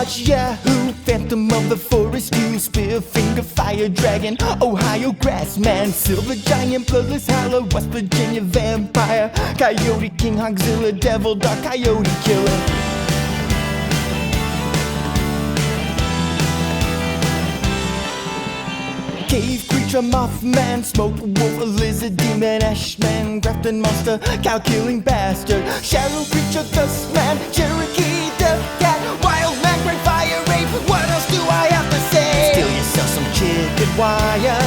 Sasquatch, Yahoo, Phantom of the Forest, you Spear Finger, Fire Dragon, Ohio Grassman, Silver Giant, Bloodless Howler, West Virginia Vampire, Coyote King, Hogzilla, Devil, Dark Coyote Killer. Cave creature, Mothman, Smoke Wolf, a Lizard Demon, Ashman, Grafton Monster, Cow-killing Bastard, Shadow Creature, Dustman, Cherokee Devil, Cat, Wild Man, Great Fire Rape. What else do I have to say? Steal yourself some chicken wire,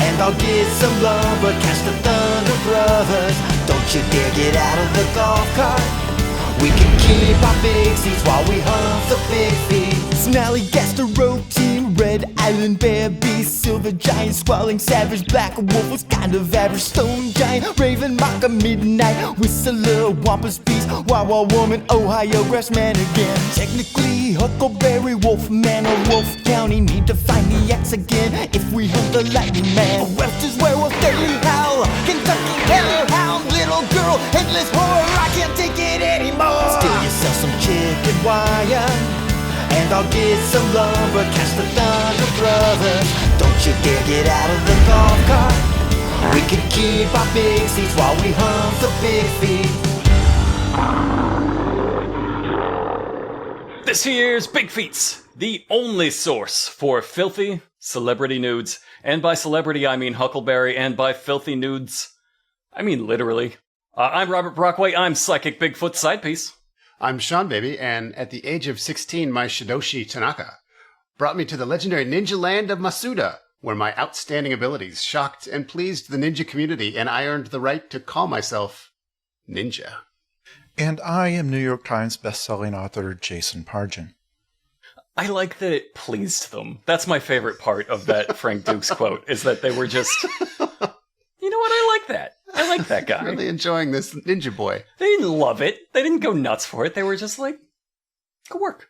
and I'll get some lumber. Catch the Thunder Brothers. Don't you dare get out of the golf cart. We can keep our big seats while we hunt the Bigfeet. Snarly Gasterote, Red Island Bear Beast, Silver Giant, Squalling Savage, Black Wolf was kind of average, Stone Giant, Raven Mocker, Midnight Whistler, Wampus Beast, Wawa Woman, Ohio Grassman again. Technically Huckleberry, Wolfman or Wolf County, need to find the X again if we hunt the Lightning Man. Webster's Werewolf, Daily Howl, Kentucky Hellhound, Little Girl, Headless Horror, I can't take it anymore. Steal yourself some chicken wire, and I'll get some lumber. Catch the Thunder Brothers. Don't you dare get out of the golf cart. We can keep our big seats while we hunt the Bigfeet. This here's BIGFEETS, the only source for filthy celebrity nudes. And by celebrity, I mean Huckleberry, and by filthy nudes, I mean literally. I'm Robert Brockway, I'm Psychic Bigfoot Sidepiece. I'm Sean Baby, and at the age of 16, my Shidoshi Tanaka brought me to the legendary ninja land of Masuda, where my outstanding abilities shocked and pleased the ninja community, and I earned the right to call myself Ninja. And I am New York Times bestselling author Jason Pargin. I like that it pleased them. That's my favorite part of that Frank Dukes quote, is that they were just, you know what, I like that. I like that guy. Really enjoying this ninja boy. They didn't love it. They didn't go nuts for it. They were just like, go work.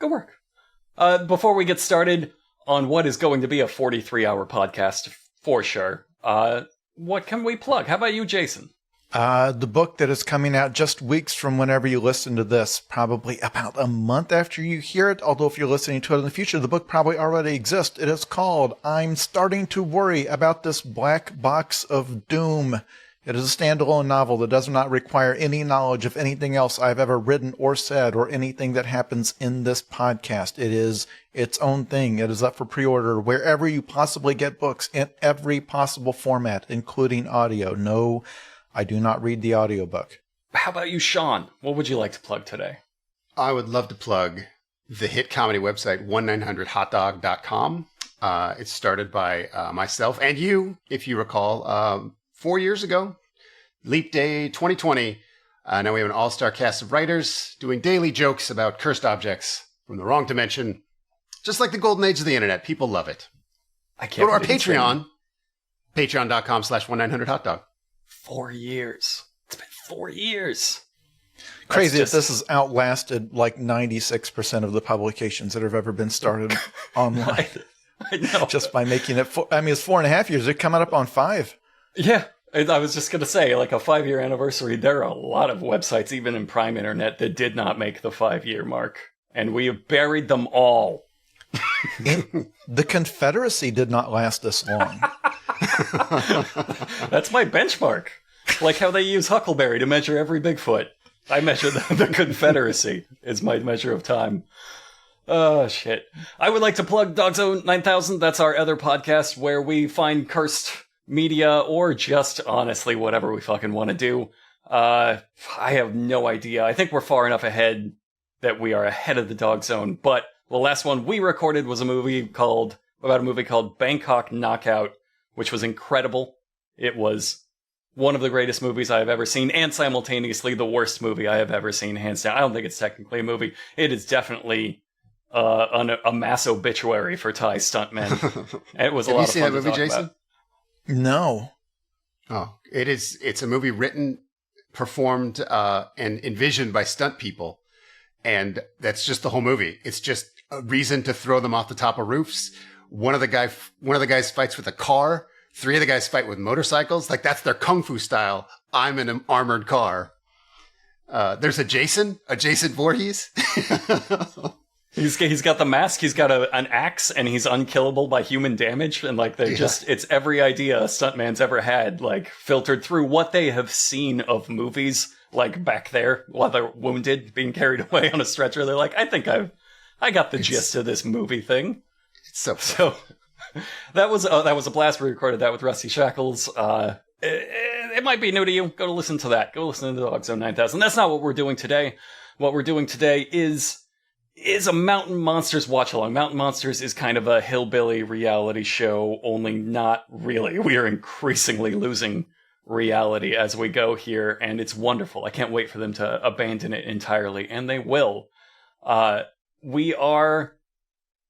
Go work. Before we get started on what is going to be a 43-hour podcast, for sure, what can we plug? How about you, Jason? The book that is coming out just weeks from whenever you listen to this, probably about a month after you hear it, although if you're listening to it in the future, the book probably already exists. It is called I'm Starting to Worry About This Black Box of Doom. It is a standalone novel that does not require any knowledge of anything else I've ever written or said or anything that happens in this podcast. It is its own thing. It is up for pre-order wherever you possibly get books in every possible format, including audio. No, I do not read the audiobook. How about you, Sean? What would you like to plug today? I would love to plug the hit comedy website 1-900hotdog.com. It's started by myself and you, if you recall, 4 years ago, Leap Day 2020. Now we have an all-star cast of writers doing daily jokes about cursed objects from the wrong dimension. Just like the golden age of the internet. People love it. I can't. Go to our Patreon, patreon.com/1900hotdog. 4 years. It's been 4 years. Crazy that this has outlasted like 96% of the publications that have ever been started online. I know. Just by making it, it's 4.5 years. They're coming up on 5. Yeah. I was just going to say, like a 5-year anniversary, there are a lot of websites, even in Prime Internet, that did not make the 5-year mark. And we have buried them all. The Confederacy did not last this long. That's my benchmark. Like how they use Huckleberry to measure every Bigfoot. I measure the Confederacy is my measure of time. Oh, shit. I would like to plug Dogzone 9000. That's our other podcast where we find cursed media or just, honestly, whatever we fucking want to do. I have no idea. I think we're far enough ahead that we are ahead of the Dogzone. But the last one we recorded was about a movie called Bangkok Knockout, which was incredible. It was one of the greatest movies I have ever seen, and simultaneously the worst movie I have ever seen, hands down. I don't think it's technically a movie. It is definitely a mass obituary for Thai stuntmen. It was a lot of fun to talk about. Have you seen that movie, Jason? No. Oh, it's a movie written, performed, and envisioned by stunt people. And that's just the whole movie. It's just a reason to throw them off the top of roofs. One of the guys fights with a car. 3 of the guys fight with motorcycles. Like, that's their kung fu style. I'm in an armored car. There's a Jason Voorhees. He's got the mask, he's got an axe, and he's unkillable by human damage, and like it's every idea a stuntman's ever had, like filtered through what they have seen of movies, like back there while they're wounded, being carried away on a stretcher. They're like, I think I got the gist of this movie thing. It's so that was a blast. We recorded that with Rusty Shackles. It might be new to you. Go to listen to that. Go listen to the Dog Zone 9000. That's not what we're doing today. What we're doing today is a Mountain Monsters watch-along. Mountain Monsters is kind of a hillbilly reality show, only not really. We are increasingly losing reality as we go here, and it's wonderful. I can't wait for them to abandon it entirely, and they will. We're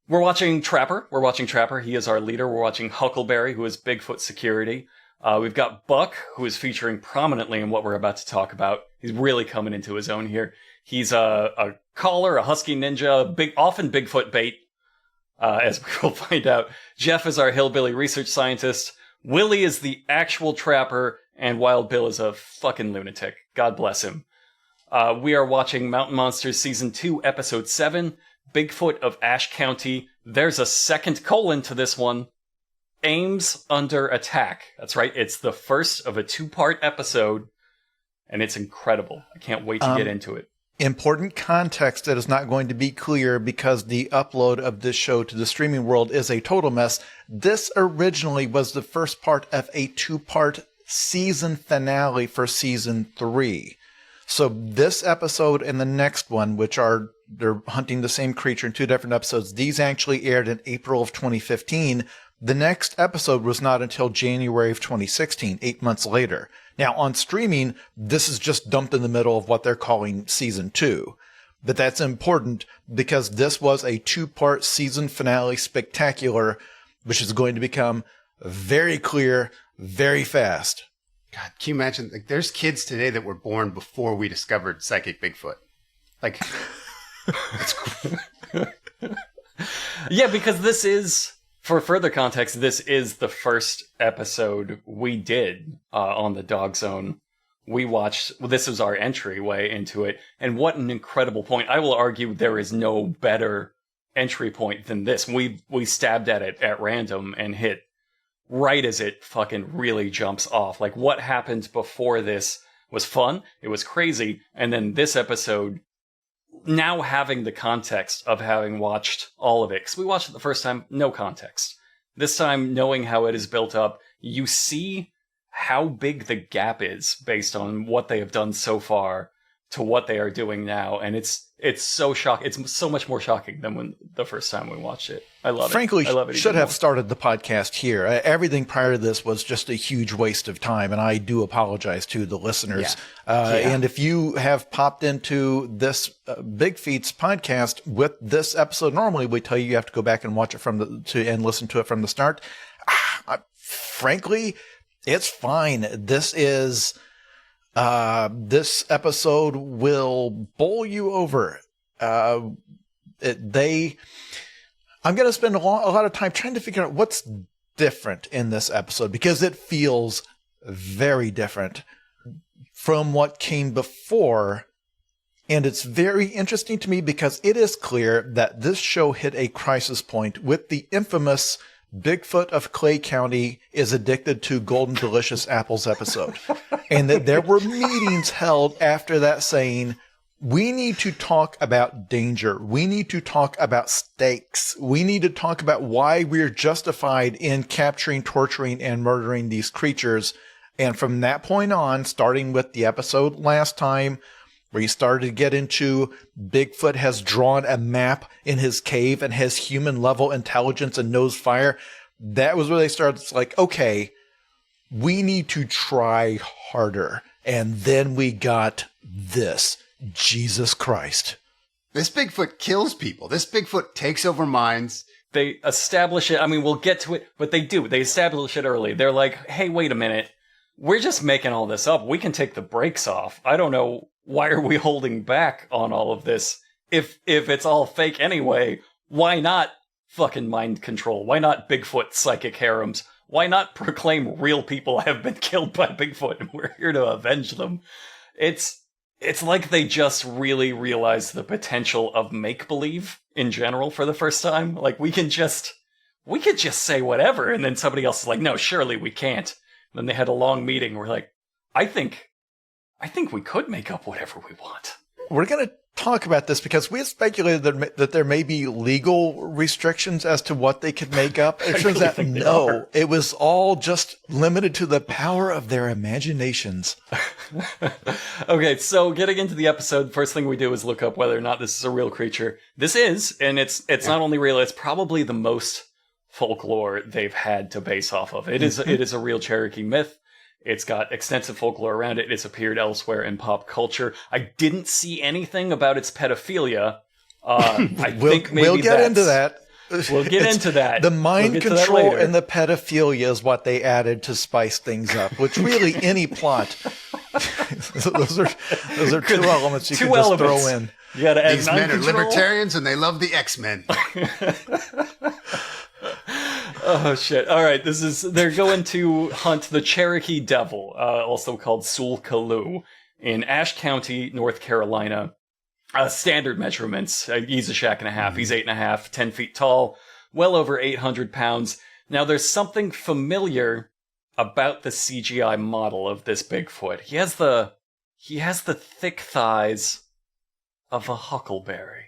watching Trapper. We're watching Trapper. He is our leader. We're watching Huckleberry, who is Bigfoot security. We've got Buck, who is featuring prominently in what we're about to talk about. He's really coming into his own here. He's a caller, a husky ninja, often Bigfoot bait, as we will find out. Jeff is our hillbilly research scientist. Willie is the actual trapper, and Wild Bill is a fucking lunatic. God bless him. We are watching Mountain Monsters Season 2, Episode 7, Bigfoot of Ashe County. There's a second colon to this one. Ames Under Attack. That's right, it's the first of a 2-part episode, and it's incredible. I can't wait to get into it. Important context that is not going to be clear because the upload of this show to the streaming world is a total mess. This originally was the first part of a 2-part season finale for season 3. So this episode and the next one, they're hunting the same creature in 2 different episodes. These actually aired in April of 2015. The next episode was not until January of 2016, 8 months later. Now, on streaming, this is just dumped in the middle of what they're calling Season 2. But that's important because this was a 2-part season finale spectacular, which is going to become very clear very fast. God, can you imagine? Like, there's kids today that were born before we discovered psychic Bigfoot. Like, yeah, because this is... For further context, this is the first episode we did on the Dog Zone. We watched, this was our entryway into it, and what an incredible point. I will argue there is no better entry point than this. We stabbed at it at random and hit right as it fucking really jumps off. Like, what happened before this was fun, it was crazy, and then this episode... Now having the context of having watched all of it, because we watched it the first time, no context. This time, knowing how it is built up, you see how big the gap is based on what they have done so far to what they are doing now, and it's so shocking. It's so much more shocking than when the first time we watched it. I love it. Frankly, I love it. Should have started the podcast here. Everything prior to this was just a huge waste of time, and I do apologize to the listeners. And if you have popped into this BigFeets podcast with this episode, normally we tell you have to go back and watch it and listen to it from the start. Frankly, it's fine. This episode will bowl you over. I'm going to spend a lot of time trying to figure out what's different in this episode because it feels very different from what came before. And it's very interesting to me because it is clear that this show hit a crisis point with the infamous Bigfoot of Clay County is addicted to Golden Delicious Apples episode. And that there were meetings held after that saying, we need to talk about danger. We need to talk about stakes. We need to talk about why we're justified in capturing, torturing, and murdering these creatures. And from that point on, starting with the episode last time, where you started to get into Bigfoot has drawn a map in his cave and has human level intelligence and knows fire. That was where they started. It's like, okay, we need to try harder. And then we got this. Jesus Christ. This Bigfoot kills people. This Bigfoot takes over minds. They establish it. I mean, we'll get to it, but they do. They establish it early. They're like, hey, wait a minute. We're just making all this up. We can take the brakes off. I don't know. Why are we holding back on all of this? If it's all fake anyway, why not fucking mind control? Why not Bigfoot psychic harems? Why not proclaim real people have been killed by Bigfoot and we're here to avenge them? It's it's like they just really realized the potential of make-believe in general for the first time. Like, we could just say whatever, and then somebody else is like, no, surely we can't. And then they had a long meeting. We're like, I think we could make up whatever we want. We're going to talk about this because we have speculated that there may be legal restrictions as to what they could make up. It turns out, no, it was all just limited to the power of their imaginations. Okay, so getting into the episode, first thing we do is look up whether or not this is a real creature. This is, and it's not only real, it's probably the most folklore they've had to base off of. It is a real Cherokee myth. It's got extensive folklore around it. It's appeared elsewhere in pop culture. I didn't see anything about its pedophilia. We'll get into that. We'll get into that. The mind control and the pedophilia is what they added to spice things up, which really any plot. those are two elements you can just throw in. You gotta add These men are libertarians and they love the X-Men. Oh shit! All right, they're going to hunt the Cherokee Devil, also called Sulkaloo, in Ashe County, North Carolina. Standard measurements. He's a shack and a half. He's 8.5, 10 feet tall, well over 800 pounds. Now, there's something familiar about the CGI model of this Bigfoot. He has the thick thighs of a huckleberry.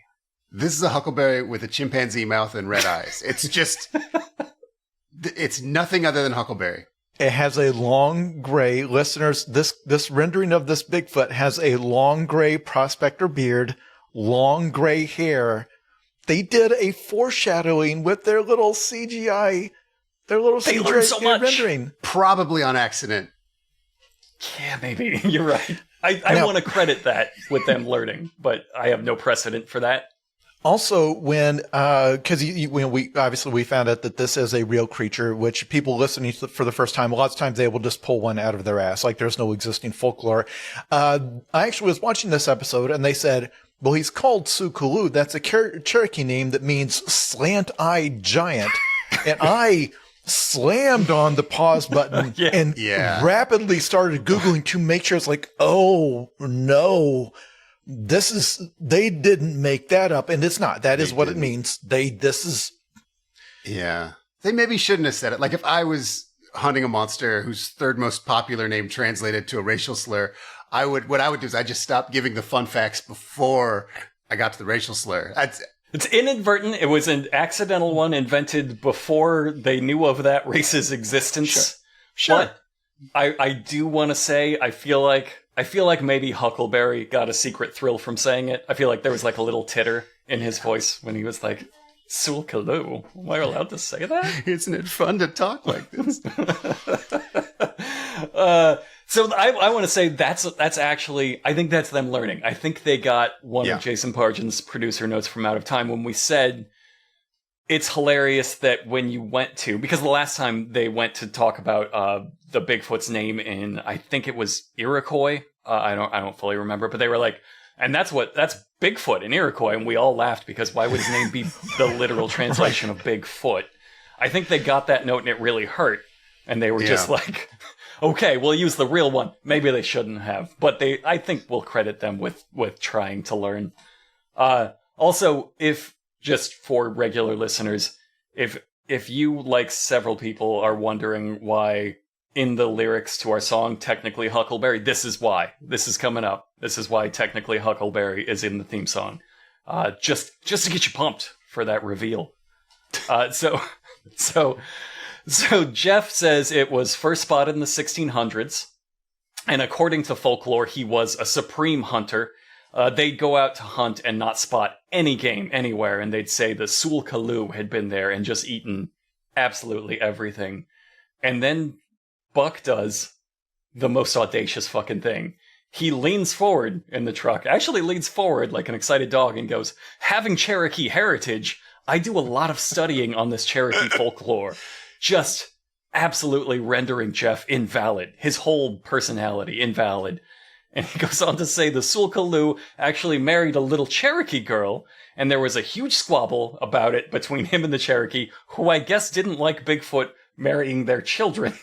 This is a huckleberry with a chimpanzee mouth and red eyes. It's just... It's nothing other than huckleberry. It has a long gray, listeners, this rendering of this Bigfoot has a long gray prospector beard, long gray hair. They did a foreshadowing with their little CGI, rendering. Probably on accident. Yeah, maybe. You're right. I want to credit that with them learning, but I have no precedent for that. Also, when we found out that this is a real creature, which people listening to for the first time, a lot of times they will just pull one out of their ass, like there's no existing folklore. I actually was watching this episode, and they said, well, he's called Sulkaloo. That's a Cherokee name that means slant-eyed giant. And I slammed on the pause button and rapidly started Googling to make sure it's like, oh, no. They didn't make that up, and it's not. That is what it means. Yeah. They maybe shouldn't have said it. Like, if I was hunting a monster whose third most popular name translated to a racial slur, what I would do is I'd just stop giving the fun facts before I got to the racial slur. It's inadvertent. It was an accidental one invented before they knew of that race's existence. Sure. But I do want to say, I feel like maybe Huckleberry got a secret thrill from saying it. I feel like there was like a little titter in his voice when he was like, Sulkaloo. Am I allowed to say that? Isn't it fun to talk like this? So I want to say that's actually, I think that's them learning. I think they got one of Jason Pargin's producer notes from Out of Time when we said, it's hilarious that when you went to, because the last time they went to talk about the Bigfoot's name in, I think it was Iroquois. I don't fully remember, but they were like, and that's Bigfoot in Iroquois, and we all laughed because why would his name be the literal translation of Bigfoot? I think they got that note and it really hurt, and they were just like, okay, we'll use the real one. Maybe they shouldn't have, but I think we'll credit them with trying to learn. Also, if just for regular listeners, if you, like several people, are wondering why in the lyrics to our song, Technically Huckleberry, this is why. This is coming up. This is why Technically Huckleberry is in the theme song. Just to get you pumped for that reveal. So Jeff says it was first spotted in the 1600s, and according to folklore, he was a supreme hunter. They'd go out to hunt and not spot any game anywhere, and they'd say the Sulkaloo had been there and just eaten absolutely everything. And then Buck does the most audacious fucking thing. He leans forward in the truck, actually leans forward like an excited dog, and goes, having Cherokee heritage, I do a lot of studying on this Cherokee folklore. Just absolutely rendering Jeff invalid. His whole personality invalid. And he goes on to say the Sulkaloo actually married a little Cherokee girl, and there was a huge squabble about it between him and the Cherokee, who I guess didn't like Bigfoot marrying their children.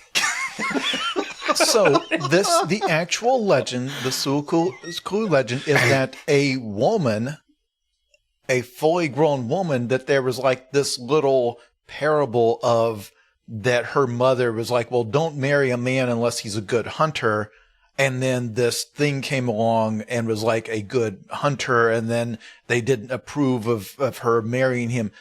So the actual legend, the Sulu legend, is that a woman, a fully grown woman, that there was like this little parable of that her mother was like, well, don't marry a man unless he's a good hunter. And then this thing came along and was like a good hunter. And then they didn't approve of her marrying him.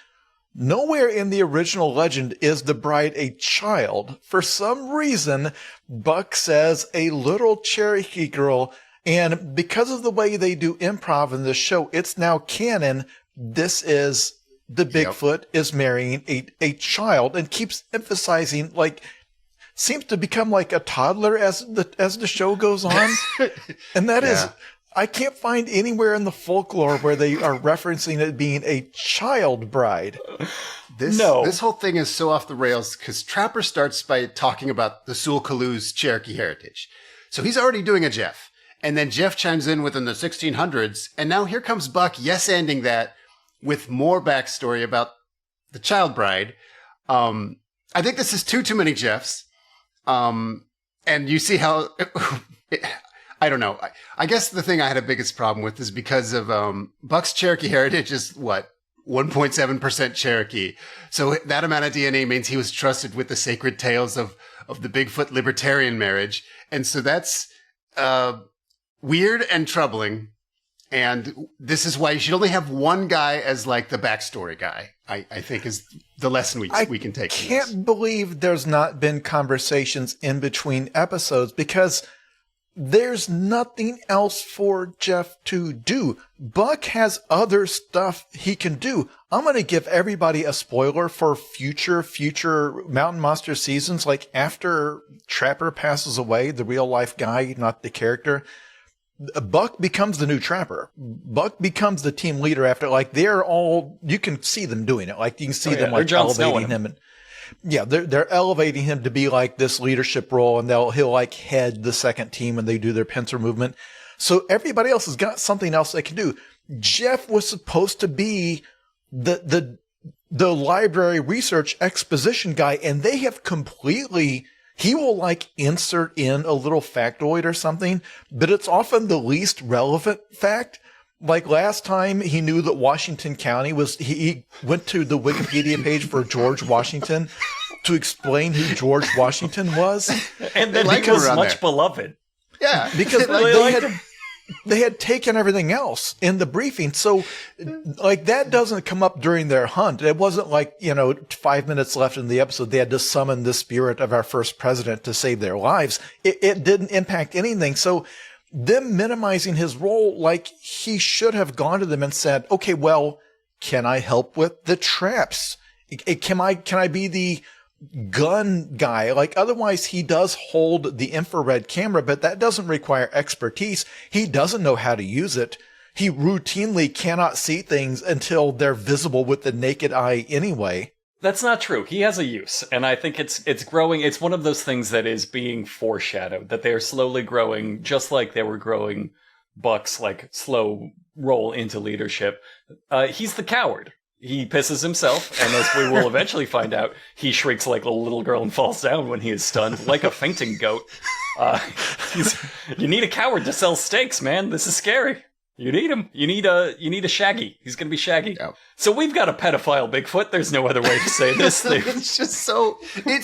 Nowhere in the original legend is the bride a child. For some reason, Buck says a little Cherokee girl. And because of the way they do improv in this show, it's now canon. This is the Bigfoot is marrying a child, and keeps emphasizing, like, seems to become like a toddler as the show goes on. And that is, I can't find anywhere in the folklore where they are referencing it being a child bride. This whole thing is so off the rails because Trapper starts by talking about the Sulcaloo's Cherokee heritage. So he's already doing a Jeff. And then Jeff chimes in within the 1600s. And now here comes Buck yes-ending that with more backstory about the child bride. I think this is too many Jeffs. And you see how... I don't know. I guess the thing I had a biggest problem with is because of Buck's Cherokee heritage is what? 1.7% Cherokee. So that amount of DNA means he was trusted with the sacred tales of the Bigfoot libertarian marriage. And so that's weird and troubling. And this is why you should only have one guy as like the backstory guy, I think is the lesson we can take. I can't believe there's not been conversations in between episodes because there's nothing else for Jeff to do. Buck has other stuff he can do. I'm going to give everybody a spoiler for future Mountain Monster seasons. Like after Trapper passes away, the real life guy, not the character, Buck becomes the new Trapper. Buck becomes the team leader after, like, they're all, you can see them doing it. Like, you can see them, like, elevating him. And, yeah, they're elevating him to be, like, this leadership role, and he'll, like, head the second team when they do their pincer movement. So everybody else has got something else they can do. Jeff was supposed to be the library research exposition guy, and they have completely... He will like insert in a little factoid or something, but it's often the least relevant fact. Like last time he knew that Washington County was, he went to the Wikipedia page for George Washington to explain who George Washington was. And then because much beloved. Yeah. Because they had taken everything else in the briefing. So like that doesn't come up during their hunt. It wasn't like, 5 minutes left in the episode. They had to summon the spirit of our first president to save their lives. It didn't impact anything. So them minimizing his role, like he should have gone to them and said, okay, well, can I help with the traps? Can I be the gun guy? Like otherwise he does hold the infrared camera, but that doesn't require expertise. He doesn't know how to use it. He routinely cannot see things until they're visible with the naked eye anyway. That's not true. He has a use, and I think it's growing. It's one of those things that is being foreshadowed, that they're slowly growing, just like they were growing Buck's like slow roll into leadership. He's the coward. He pisses himself, and as we will eventually find out, he shrieks like a little girl and falls down when he is stunned, like a fainting goat. You need a coward to sell steaks, man. This is scary. You need him. You need a Shaggy. He's gonna be Shaggy. Yep. So we've got a pedophile Bigfoot. There's no other way to say this. It's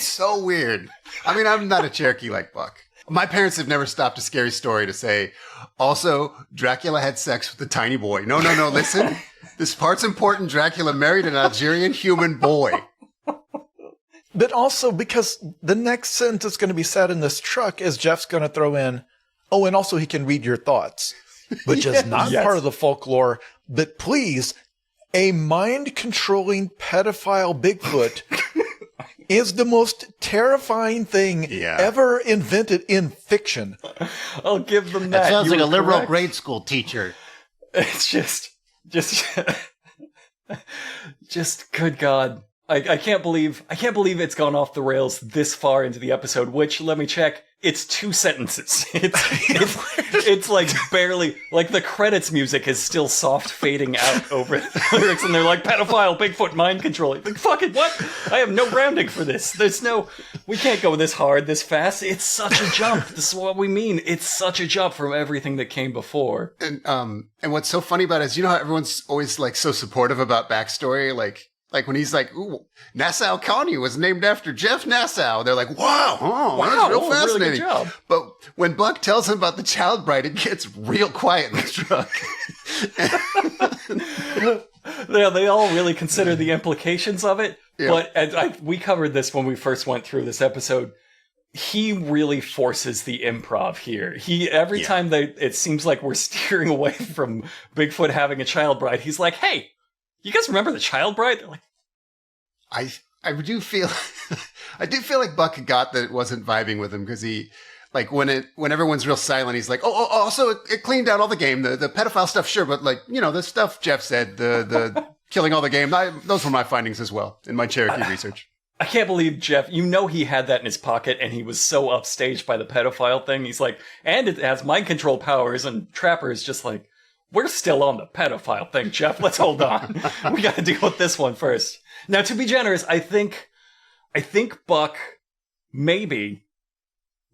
so weird. I mean, I'm not a Cherokee like Buck. My parents have never stopped a scary story to say, also, Dracula had sex with a tiny boy. No, listen. This part's important. Dracula married an Algerian human boy. But also because the next sentence that's going to be said in this truck is Jeff's going to throw in, oh, and also he can read your thoughts, which is not part of the folklore. But please, a mind-controlling pedophile Bigfoot is the most terrifying thing ever invented in fiction. I'll give them that. That sounds like a liberal grade school teacher. It's just good God. I can't believe it's gone off the rails this far into the episode, which, let me check, it's 2 sentences. It's like barely, like the credits music is still soft fading out over the lyrics, and they're like, pedophile, Bigfoot, mind control. Like, fucking what? I have no grounding for this. We can't go this hard, this fast. It's such a jump. This is what we mean. It's such a jump from everything that came before. And what's so funny about it is, you know how everyone's always like so supportive about backstory? Like when he's like, ooh, Nassau County was named after Jeff Nassau. They're like, wow, that's real fascinating. Really good job. But when Buck tells him about the child bride, it gets real quiet in the truck. Yeah, they all really consider the implications of it. Yeah. But we covered this when we first went through this episode. He really forces the improv here. Every time it seems like we're steering away from Bigfoot having a child bride, he's like, hey, you guys remember the child bride? They're like, I do feel like Buck got that it wasn't vibing with him, because he, like, when everyone's real silent, he's like, oh, also it cleaned out all the game, the pedophile stuff, sure, but like, you know, the stuff Jeff said, the killing all the game, those were my findings as well in my Cherokee research. I can't believe Jeff, you know, he had that in his pocket and he was so upstaged by the pedophile thing. He's like, and it has mind control powers, and Trapper is just like, we're still on the pedophile thing, Jeff. Let's hold on. We got to deal with this one first. Now, to be generous, I think Buck maybe.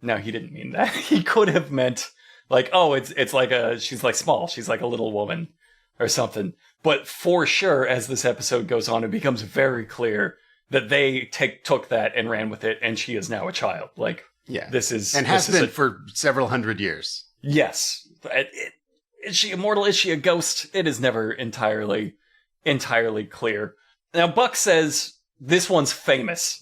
No, he didn't mean that. He could have meant like, oh, it's like she's like small. She's like a little woman or something. But for sure, as this episode goes on, it becomes very clear that they took that and ran with it, and she is now a child. Like, yeah, this is and has been for several hundred years. Yes. Is she immortal? Is she a ghost? It is never entirely clear. Now, Buck says this one's famous.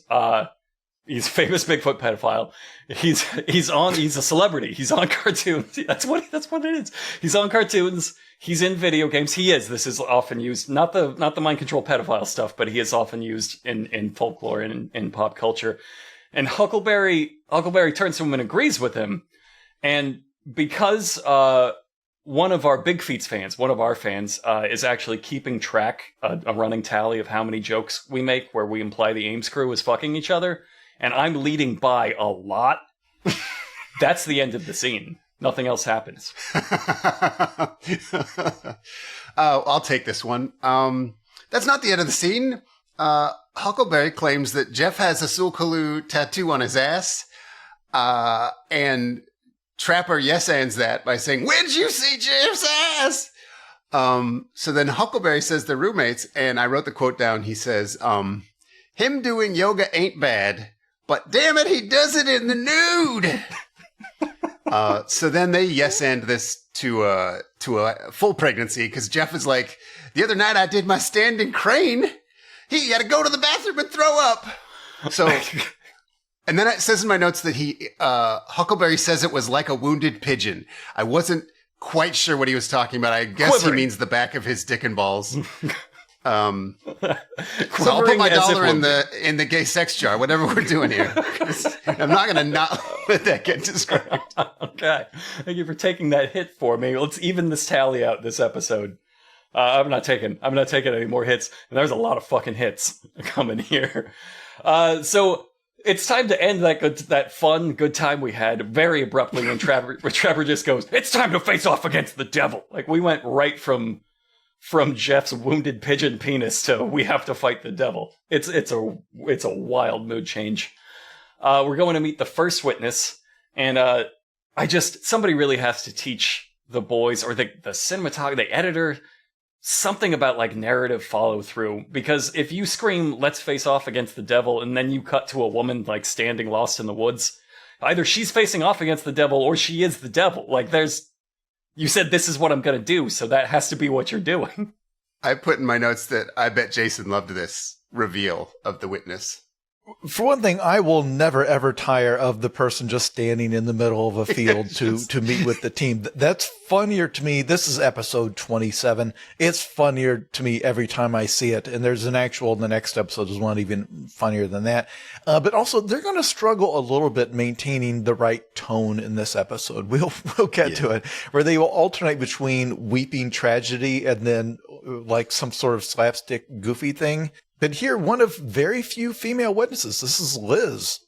He's a famous Bigfoot pedophile. He's a celebrity. He's on cartoons. That's what it is. He's on cartoons. He's in video games. This is often used, not the mind control pedophile stuff, but he is often used in folklore and in pop culture. And Huckleberry turns to him and agrees with him. And because, one of our Bigfeets fans, one of our fans, is actually keeping track, a running tally of how many jokes we make where we imply the Ames crew is fucking each other, and I'm leading by a lot. That's the end of the scene. Nothing else happens. I'll take this one. That's not the end of the scene. Huckleberry claims that Jeff has a Sulkaloo tattoo on his ass, and Trapper yes-ands that by saying, when'd you see Jeff's ass? So then Huckleberry says they're roommates, and I wrote the quote down. He says, him doing yoga ain't bad, but damn it, he does it in the nude. So then they yes-and this to a full pregnancy, because Jeff is like, the other night I did my standing crane. He had to go to the bathroom and throw up. So... And then it says in my notes that Huckleberry says it was like a wounded pigeon. I wasn't quite sure what he was talking about. I guess Quivering. he means the back of his dick and balls. So I'll put my dollar in the gay sex jar, whatever we're doing here. I'm not going to not let that get described. Okay. Thank you for taking that hit for me. Let's even this tally out this episode. I'm not taking any more hits. And there's a lot of fucking hits coming here. So it's time to end that fun, good time we had very abruptly when Trapper just goes, it's time to face off against the devil. Like, we went right from Jeff's wounded pigeon penis to we have to fight the devil. It's a wild mood change. We're going to meet the first witness, and somebody really has to teach the boys or the cinematographer, the editor, something about like narrative follow through, because if you scream let's face off against the devil and then you cut to a woman like standing lost in the woods, either she's facing off against the devil or she is the devil. Like, you said this is what I'm going to do, so that has to be what you're doing. I put in my notes that I bet Jason loved this reveal of the witness. For one thing, I will never, ever tire of the person just standing in the middle of a field to meet with the team. That's funnier to me. This is episode 27. It's funnier to me every time I see it. And there's the next episode is one even funnier than that. But also, they're going to struggle a little bit maintaining the right tone in this episode. We'll get to it, where they will alternate between weeping tragedy and then like some sort of slapstick goofy thing. But here, one of very few female witnesses. This is Liz.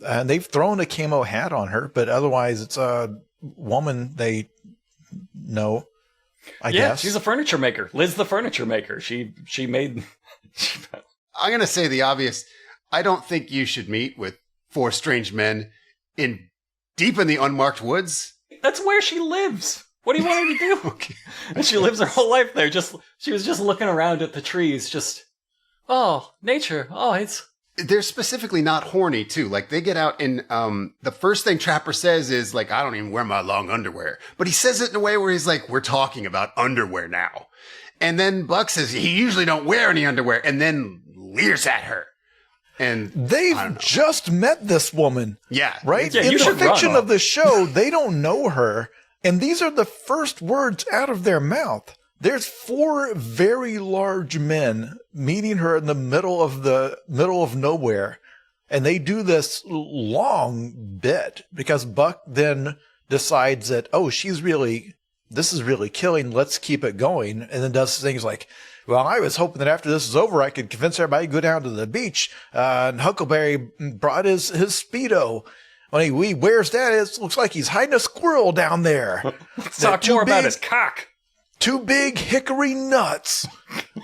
And they've thrown a camo hat on her, but otherwise it's a woman they know, I guess. She's a furniture maker. Liz the furniture maker. She made... I'm going to say the obvious. I don't think you should meet with 4 strange men deep in the unmarked woods. That's where she lives. What do you want her to do? Okay. And she lives her whole life there. She was just looking around at the trees, just, oh, nature. Oh, it's... They're specifically not horny, too. Like, they get out and the first thing Trapper says is, like, I don't even wear my long underwear. But he says it in a way where he's like, we're talking about underwear now. And then Buck says he usually don't wear any underwear, and then leers at her. And they've just met this woman. Yeah. Right? Yeah, in you the should fiction run. of the show, they don't know her. And these are the first words out of their mouth. There's 4 very large men meeting her in the middle of nowhere. And they do this long bit because Buck then decides that, oh, this is really killing. Let's keep it going. And then does things like, well, I was hoping that after this is over, I could convince everybody to go down to the beach. And Huckleberry brought his Speedo. When he wears that, it looks like he's hiding a squirrel down there. Let's talk more about his cock. 2 big hickory nuts.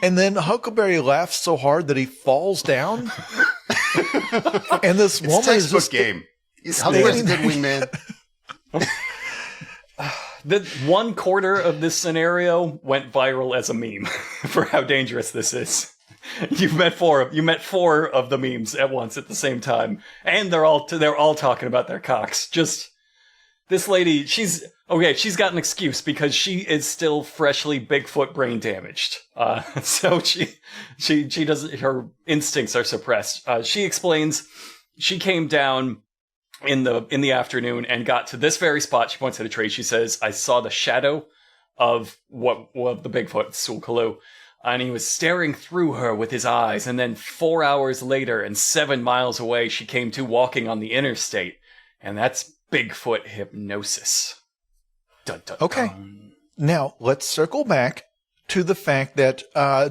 And then Huckleberry laughs so hard that he falls down. And this woman is textbook just game. Huckleberry's a good wingman. The 1/4 of this scenario went viral as a meme for how dangerous this is. You met 4 of the memes at once at the same time, and they're all talking about their cocks. Just this lady, she's got an excuse because she is still freshly Bigfoot brain damaged. So she doesn't. Her instincts are suppressed. She explains she came down in the afternoon and got to this very spot. She points at a tree. She says, "I saw the shadow of the Bigfoot, Sulkaloo. And he was staring through her with his eyes. And then 4 hours later and 7 miles away, she came to walking on the interstate. And that's Bigfoot hypnosis." Dun, dun, Okay. dun. Now, let's circle back to the fact that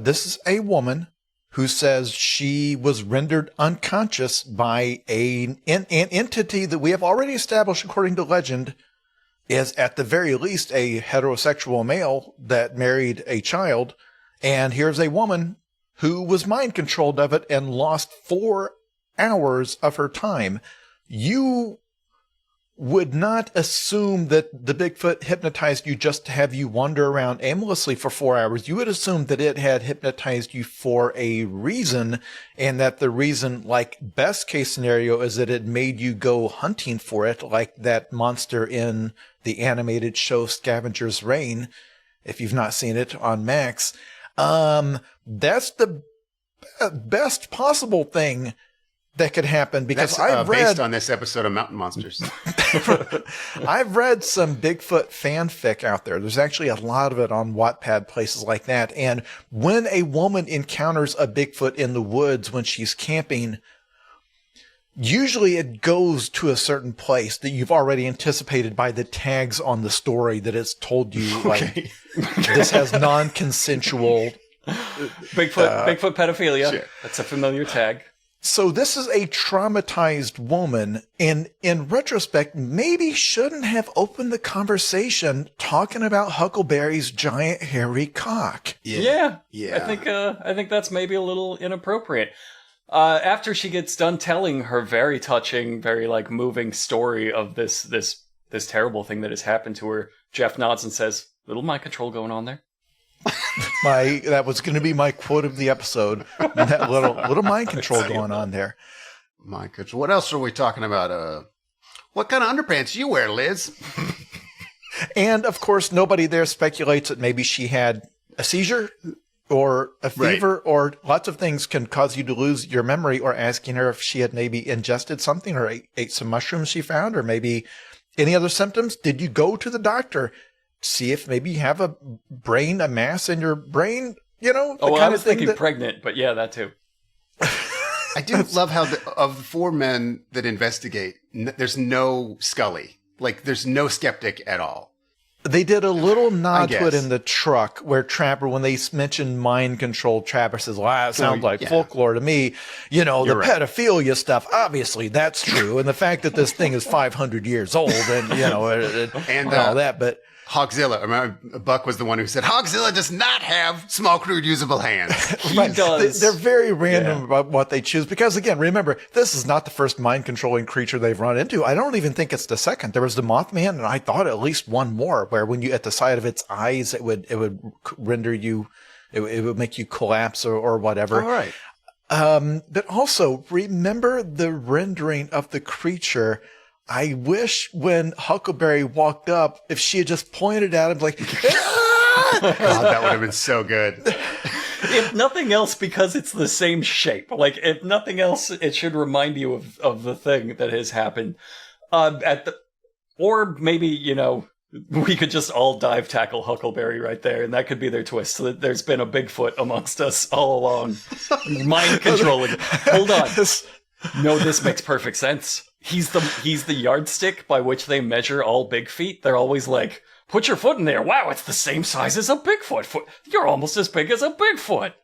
this is a woman who says she was rendered unconscious by an entity that we have already established, according to legend, is at the very least a heterosexual male that married a child. And here's a woman who was mind controlled of it and lost 4 hours of her time. You would not assume that the Bigfoot hypnotized you just to have you wander around aimlessly for 4 hours. You would assume that it had hypnotized you for a reason, and that the reason, like best case scenario, is that it made you go hunting for it, like that monster in the animated show Scavenger's Reign, if you've not seen it on Max. That's the best possible thing that could happen, because That's based on this episode of Mountain Monsters. I've read some Bigfoot fanfic out there. There's actually a lot of it on Wattpad, places like that. And when a woman encounters a Bigfoot in the woods when she's camping, usually it goes to a certain place that you've already anticipated by the tags on the story that it's told you, like, this has non-consensual Bigfoot pedophilia. Sure. That's a familiar tag. So this is a traumatized woman, and in retrospect, maybe shouldn't have opened the conversation talking about Huckleberry's giant hairy cock. Yeah. Yeah. I think that's maybe a little inappropriate. After she gets done telling her very touching, very like moving story of this terrible thing that has happened to her, Jeff nods and says, "Little mind control going on there." That was going to be my quote of the episode. That little mind control going on there. My goodness. What else are we talking about? What kind of underpants you wear, Liz? And of course, nobody there speculates that maybe she had a seizure or a fever, or lots of things can cause you to lose your memory, or asking her if she had maybe ingested something or ate some mushrooms she found, or maybe any other symptoms. Did you go to the doctor? See if maybe you have a mass in your brain, you know? I was thinking pregnant, but yeah, that too. I do love how of the 4 men that investigate, there's no Scully. Like, there's no skeptic at all. They did a little nod to it guess. in the truck where Trapper, when they mentioned mind control, Trapper says, well, that sounds like yeah. folklore to me. You know, You're the right. pedophilia stuff, obviously that's true. And the fact that this thing is 500 years old and, you know, and all that. But Hogzilla. Remember, Buck was the one who said, Hogzilla does not have small, crude, usable hands. He does. They're very random about what they choose because, again, remember, this is not the first mind-controlling creature they've run into. I don't even think it's the second. There was the Mothman, and I thought at least one more, where when you at the side of its eyes, it would render you, it would make you collapse or whatever. All right. But also, remember the rendering of the creature. I wish when Huckleberry walked up, if she had just pointed at him like, God, that would have been so good. If nothing else, because it's the same shape. Like, if nothing else, it should remind you of the thing that has happened. Or maybe, you know, we could just all dive tackle Huckleberry right there, and that could be their twist. So that there's been a Bigfoot amongst us all along. Mind controlling. Hold on. No, this makes perfect sense. He's the yardstick by which they measure all big feet. They're always like, put your foot in there. Wow, it's the same size as a Bigfoot foot. You're almost as big as a Bigfoot.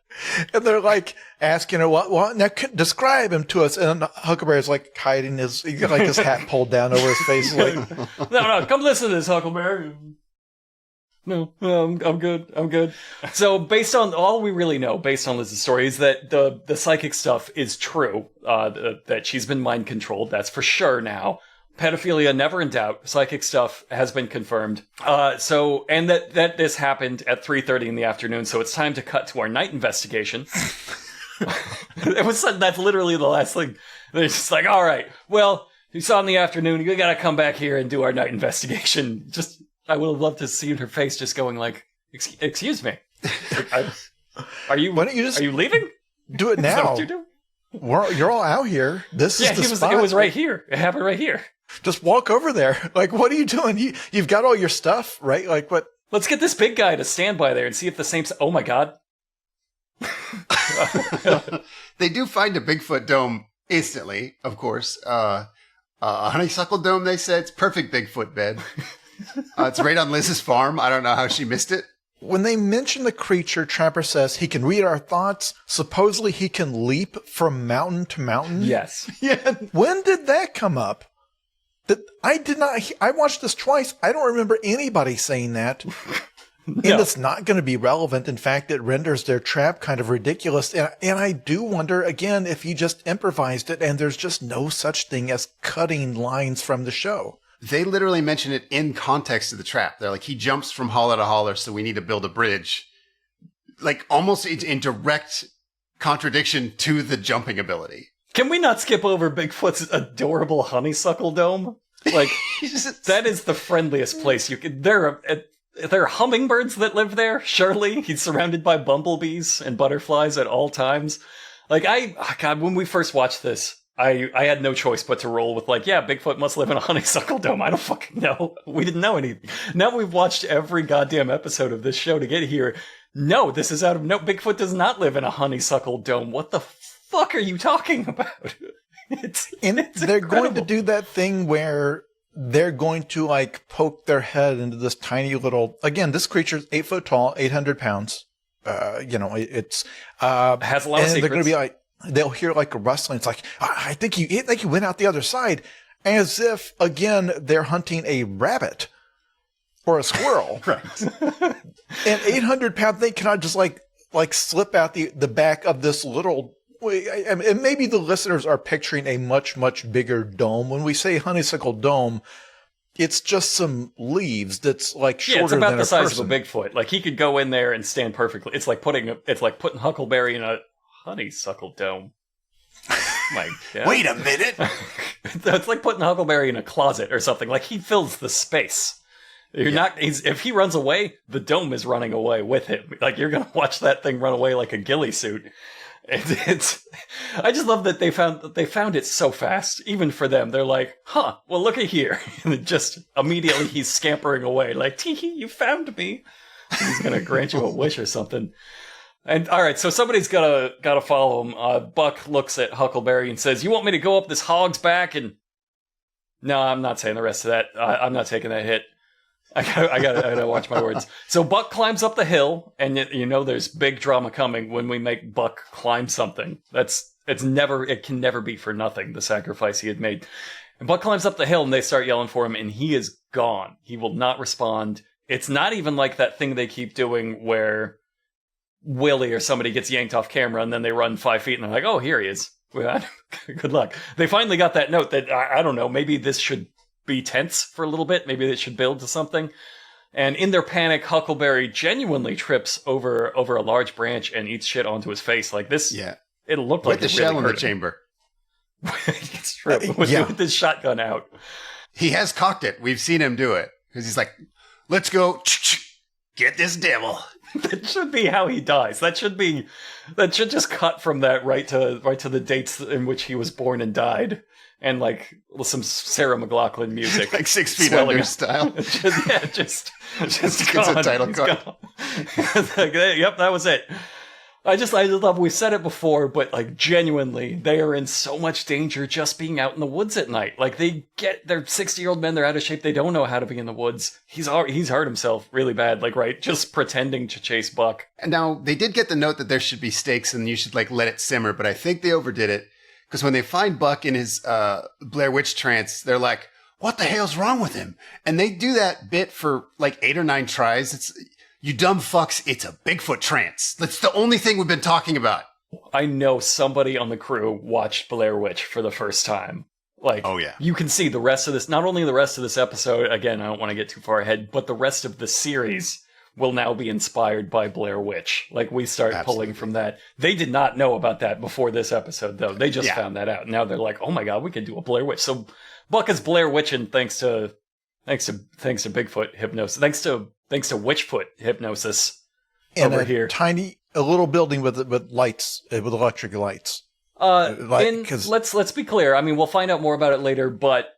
and they're like asking her, what, now describe him to us. And Huckleberry's like hiding he got like his hat pulled down over his face. Like, No, come listen to this, Huckleberry. No, I'm good. So based on all we really know, based on Liz's story, is that the psychic stuff is true. That she's been mind controlled. That's for sure now. Pedophilia, never in doubt. Psychic stuff has been confirmed. And that this happened at 3:30 in the afternoon. So it's time to cut to our night investigation. That's literally the last thing. They're just like, all right, well, you saw in the afternoon. You got to come back here and do our night investigation. I would have loved to see her face just going like, excuse me. Are you leaving? do it Is that now. what you're doing? You're all out here. This is the spot. It was right here. It happened right here. Just walk over there. Like, what are you doing? You've got all your stuff, right? Like, what? Let's get this big guy to stand by there and see if the same... Oh my god. They do find a Bigfoot dome instantly, of course. A honeysuckle dome, they said. It's perfect Bigfoot bed. It's right on Liz's farm. I don't know how she missed it. When they mention the creature, Trapper says he can read our thoughts. Supposedly he can leap from mountain to mountain. Yes. Yeah. When did that come up? I watched this twice. I don't remember anybody saying that. No. And it's not going to be relevant. In fact, it renders their trap kind of ridiculous. And I do wonder, again, if he just improvised it and there's just no such thing as cutting lines from the show. They literally mention it in context of the trap. They're like, he jumps from holler to holler, so we need to build a bridge. Like, almost in direct contradiction to the jumping ability. Can we not skip over Bigfoot's adorable honeysuckle dome? Like, that is the friendliest place you could... There are hummingbirds that live there, surely. He's surrounded by bumblebees and butterflies at all times. Like, God, when we first watched this, I had no choice but to roll with like, yeah, Bigfoot must live in a honeysuckle dome. I don't fucking know. We didn't know anything. Now we've watched every goddamn episode of this show to get here. No, this is out of... No, Bigfoot does not live in a honeysuckle dome. What the fuck are you talking about? It's they're incredible. going to do that thing where they're going to like poke their head into this tiny little... Again, this creature's 8 foot tall, 800 pounds. It's... has a lot of secrets. They're going to be like... They'll hear like a rustling. It's like, I think he went out the other side. As if, again, they're hunting a rabbit or a squirrel. Right. An 800-pound thing cannot just like slip out the back of this little... And maybe the listeners are picturing a much, much bigger dome. When we say honeysuckle dome, it's just some leaves that's like shorter it's about than the size person. of a Bigfoot. Like, he could go in there and stand perfectly. It's like putting Huckleberry in a honeysuckle dome. My God. Wait a minute. It's like putting Huckleberry in a closet or something. Like, he fills the space. If he runs away, the dome is running away with him. Like, you're gonna watch that thing run away like a ghillie suit. I just love that they found it so fast, even for them. They're like, huh, well, look at here. And just immediately he's scampering away like, tee-hee, you found me. He's gonna grant you a wish or something. And all right, so somebody's gotta follow him. Buck looks at Huckleberry and says, "You want me to go up this hog's back?" And no, I'm not saying the rest of that. I'm not taking that hit. I gotta watch my words. So Buck climbs up the hill, and you know there's big drama coming when we make Buck climb something. It can never be for nothing, the sacrifice he had made. And Buck climbs up the hill, and they start yelling for him, and he is gone. He will not respond. It's not even like that thing they keep doing where Willie or somebody gets yanked off camera, and then they run 5 feet, and they're like, oh, here he is. Good luck. They finally got that note that, I don't know, maybe this should be tense for a little bit. Maybe it should build to something. And in their panic, Huckleberry genuinely trips over a large branch and eats shit onto his face. Like this, it looked like with the shell in the chamber. It's true. With his shotgun out. He has cocked it. We've seen him do it. Because he's like, let's go get this devil. That should be how he dies. That should just cut from that right to the dates in which he was born and died. And like some Sarah McLachlan music. Like 6 Feet Under style. just gone. It's a title card. Like, yep, that was it. I just love, we've said it before, but like genuinely, they are in so much danger just being out in the woods at night. Like they're 60-year-old men, they're out of shape, they don't know how to be in the woods. He's hurt himself really bad, like right, just pretending to chase Buck. And now they did get the note that there should be stakes and you should like let it simmer, but I think they overdid it. Because when they find Buck in his Blair Witch trance, they're like, what the hell's wrong with him? And they do that bit for like 8 or 9 tries. It's, you dumb fucks, it's a Bigfoot trance. That's the only thing we've been talking about. I know somebody on the crew watched Blair Witch for the first time. Like, oh yeah, you can see the rest of this, not only the rest of this episode, again, I don't want to get too far ahead, but the rest of the series will now be inspired by Blair Witch. Like, we start pulling from that. They did not know about that before this episode, though. They just found that out. Now they're like, oh my god, we could do a Blair Witch. So Buck is Blair Witching thanks to Bigfoot hypnosis. Thanks to Witchfoot hypnosis in over here. A little building with lights, with electric lights. Let's be clear. I mean, we'll find out more about it later, but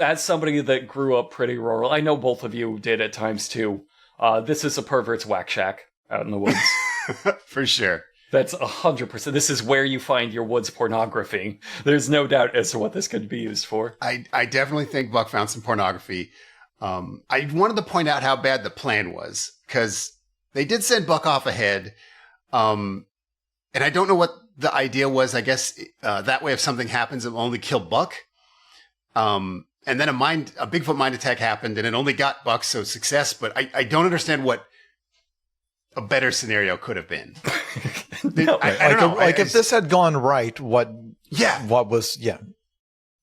as somebody that grew up pretty rural, I know both of you did at times too. This is a pervert's whack shack out in the woods. For sure. That's 100%. This is where you find your woods pornography. There's no doubt as to what this could be used for. I definitely think Buck found some pornography. I wanted to point out how bad the plan was, because they did send Buck off ahead. And I don't know what the idea was. I guess that way if something happens, it will only kill Buck. And then a Bigfoot mind attack happened, and it only got Buck, so success. But I don't understand what a better scenario could have been. No, I don't know. Like if this had gone right, what was.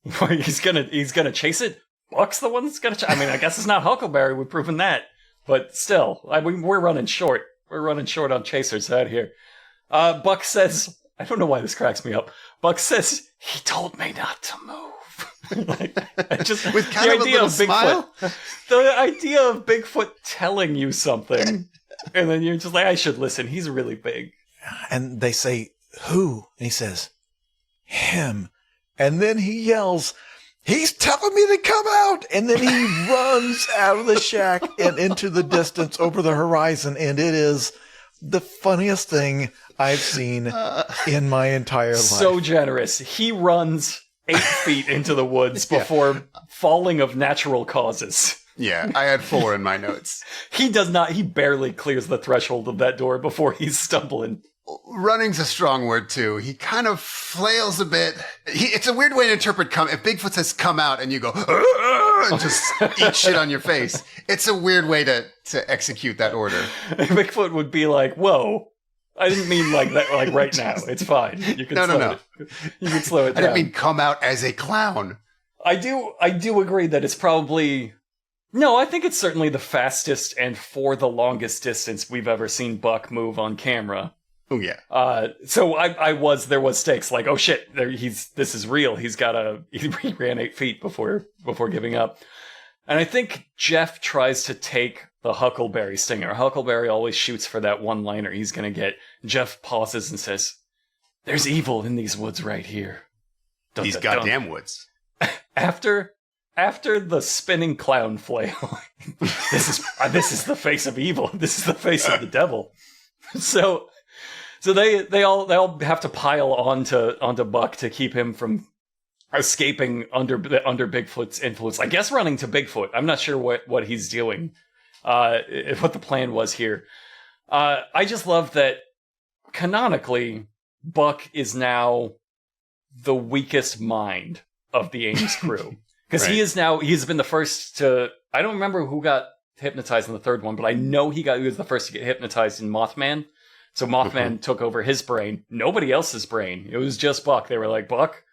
He's gonna chase it. Buck's the one that's gonna. I mean, I guess it's not Huckleberry. We've proven that, but still, we're running short. We're running short on chasers out here. Buck says, I don't know why this cracks me up. Buck says he told me not to move. Like, just with kind of a little smile. The idea of Bigfoot telling you something, and then you're just like, I should listen. He's really big. And they say, who? And he says, him. And then he yells, he's telling me to come out. And then he runs out of the shack and into the distance over the horizon. And it is the funniest thing I've seen in my entire life. So generous. He runs 8 feet into the woods before falling of natural causes. Yeah, I had 4 in my notes. He barely clears the threshold of that door before he's stumbling. Running's a strong word, too. He kind of flails a bit. It's a weird way to interpret if Bigfoot says come out and you go, and just eat shit on your face. It's a weird way to execute that order. Bigfoot would be like, whoa. I didn't mean like that, like right now. It's fine. You can slow it. You can slow it down. I didn't mean come out as a clown. I do agree that it's probably... No, I think it's certainly the fastest and for the longest distance we've ever seen Buck move on camera. Oh, yeah. So there was stakes. Like, oh shit, this is real. He ran 8 feet before giving up. And I think Jeff tries to take the Huckleberry stinger. Huckleberry always shoots for that one-liner he's gonna get. Jeff pauses and says, there's evil in these woods right here. These goddamn woods. After the spinning clown flail, this is the face of evil. This is the face of the devil. So they all have to pile onto Buck to keep him from escaping under Bigfoot's influence. I guess running to Bigfoot. I'm not sure what he's doing. what the plan was here. I just love that canonically, Buck is now the weakest mind of the Ames crew. Because he's been the first to, I don't remember who got hypnotized in the third one, but I know he was the first to get hypnotized in Mothman. So Mothman took over his brain, nobody else's brain. It was just Buck. They were like, Buck,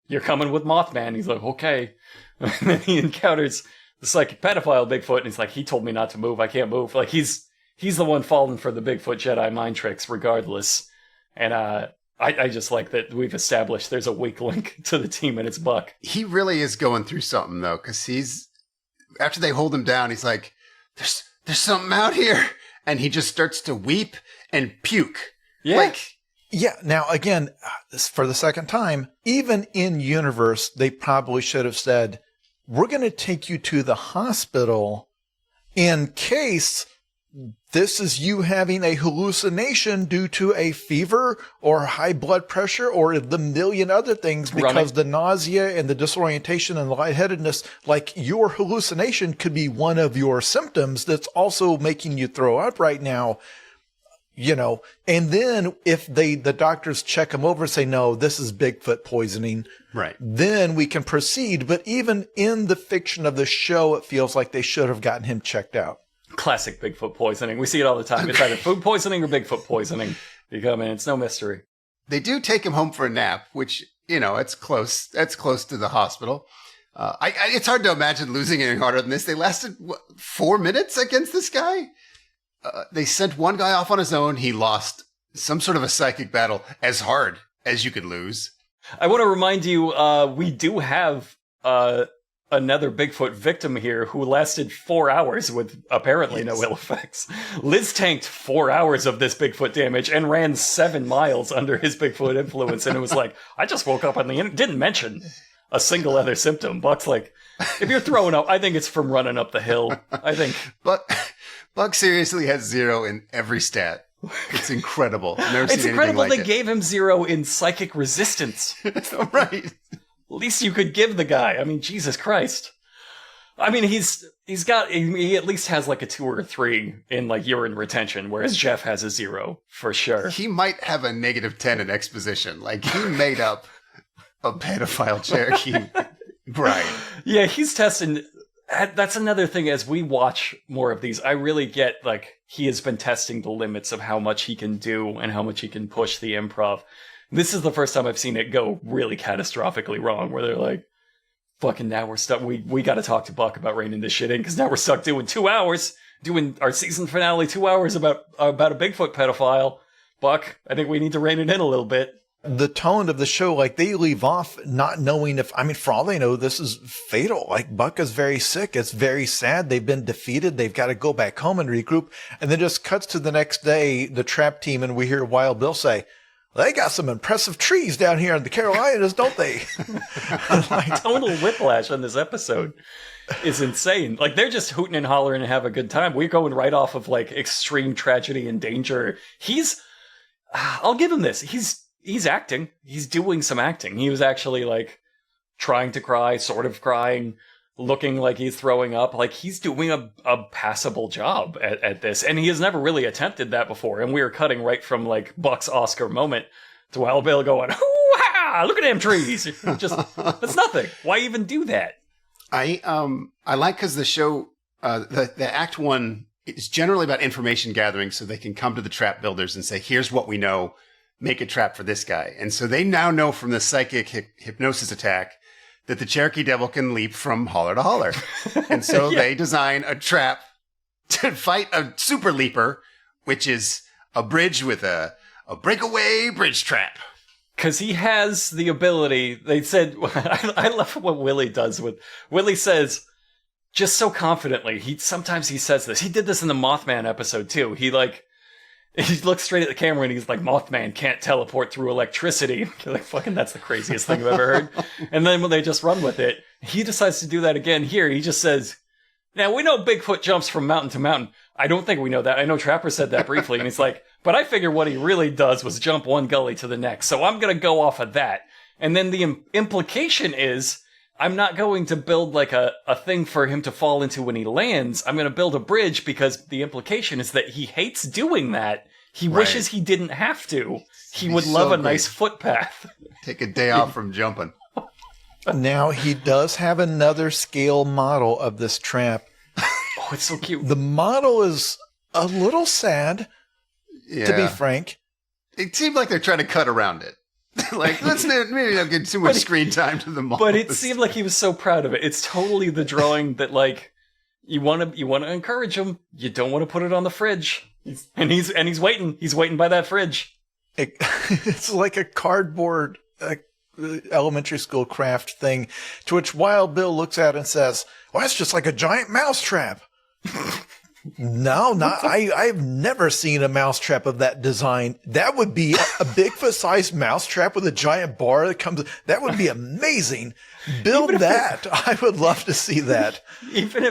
you're coming with Mothman. He's like, okay. And then he encounters the psychic pedophile Bigfoot, and he's like, he told me not to move. I can't move. Like, he's the one falling for the Bigfoot Jedi mind tricks regardless. And I just like that we've established there's a weak link to the team, and it's Buck. He really is going through something, though, because after they hold him down, he's like, there's something out here. And he just starts to weep and puke. Yeah. Yeah. Now, again, for the second time, even in universe, they probably should have said, we're going to take you to the hospital in case this is you having a hallucination due to a fever or high blood pressure or the million other things, because the nausea and the disorientation and the lightheadedness, like your hallucination could be one of your symptoms that's also making you throw up right now, and then if the doctors check them over and say, no, this is Bigfoot poisoning, right? Then we can proceed. But even in the fiction of the show, it feels like they should have gotten him checked out. Classic Bigfoot poisoning. We see it all the time. It's either food poisoning or Bigfoot poisoning. It's no mystery. They do take him home for a nap, which, it's close. That's close to the hospital. It's hard to imagine losing any harder than this. They lasted, 4 minutes against this guy? They sent one guy off on his own. He lost some sort of a psychic battle as hard as you could lose. I want to remind you, we do have another Bigfoot victim here who lasted 4 hours with apparently no ill effects. Liz tanked 4 hours of this Bigfoot damage and ran 7 miles under his Bigfoot influence. And it was like, I just woke up on the end, didn't mention a single other symptom. Buck's like, if you're throwing up, I think it's from running up the hill. I think. Buck seriously has 0 in every stat. It's incredible. It's incredible they gave him 0 in psychic resistance. Right. Least you could give the guy. I mean, Jesus Christ. I mean, he at least has like a 2 or a 3 in like urine retention, whereas Jeff has a 0 for sure. He might have a -10 in exposition. Like, he made up a pedophile Cherokee bride. Yeah, he's testing. That's another thing. As we watch more of these, I really get like he has been testing the limits of how much he can do and how much he can push the improv. This is the first time I've seen it go really catastrophically wrong, where they're like, fucking now we're stuck. We got to talk to Buck about reining this shit in, because now we're stuck doing 2 hours, doing our season finale 2 hours about a Bigfoot pedophile. Buck, I think we need to rein it in a little bit. The tone of the show, like they leave off not knowing for all they know, this is fatal. Like Buck is very sick. It's very sad. They've been defeated. They've got to go back home and regroup. And then just cuts to the next day, the trap team, and we hear Wild Bill say, they got some impressive trees down here in the Carolinas, don't they? Like, total whiplash on this episode is insane. Like, they're just hooting and hollering and have a good time. We're going right off of, like, extreme tragedy and danger. I'll give him this. He's acting. He's doing some acting. He was actually, like, trying to cry, sort of crying, looking like he's throwing up. Like, he's doing a passable job at this. And he has never really attempted that before. And we are cutting right from, like, Buck's Oscar moment to Wild Bill going, hoo-ha! Look at them trees! That's nothing. Why even do that? I like, because the show, the Act 1 is generally about information gathering, so they can come to the trap builders and say, here's what we know, make a trap for this guy. And so they now know from the psychic hypnosis attack that the Cherokee Devil can leap from holler to holler. And so they design a trap to fight a super leaper, which is a bridge with a breakaway bridge trap. Because he has the ability, they said, I love what Willie does with, Willie says, just so confidently, sometimes he says this. He did this in the Mothman episode too. He looks straight at the camera and he's like, Mothman can't teleport through electricity. You're like, fucking, that's the craziest thing I've ever heard. And then when they just run with it, he decides to do that again here. He just says, now we know Bigfoot jumps from mountain to mountain. I don't think we know that. I know Trapper said that briefly. And he's like, but I figure what he really does was jump one gully to the next. So I'm going to go off of that. And then the implication is I'm not going to build like a thing for him to fall into when he lands. I'm going to build a bridge because the implication is that he hates doing that. He wishes he didn't have to. He would love a nice footpath. Take a day off from jumping. Now, he does have another scale model of this trap. Oh, it's so cute. The model is a little sad, to be frank. It seemed like they're trying to cut around it. Like, maybe not give too much screen time to the model. But it seemed like he was so proud of it. It's totally the drawing that, like, you want to encourage him. You don't want to put it on the fridge. He's waiting. He's waiting by that fridge. It's like a cardboard elementary school craft thing, to which Wild Bill looks at and says, well, it's just like a giant mousetrap. No, I've never seen a mousetrap of that design. That would be a Bigfoot-sized mousetrap with a giant bar that comes. That would be amazing. Build that. I would love to see that. Even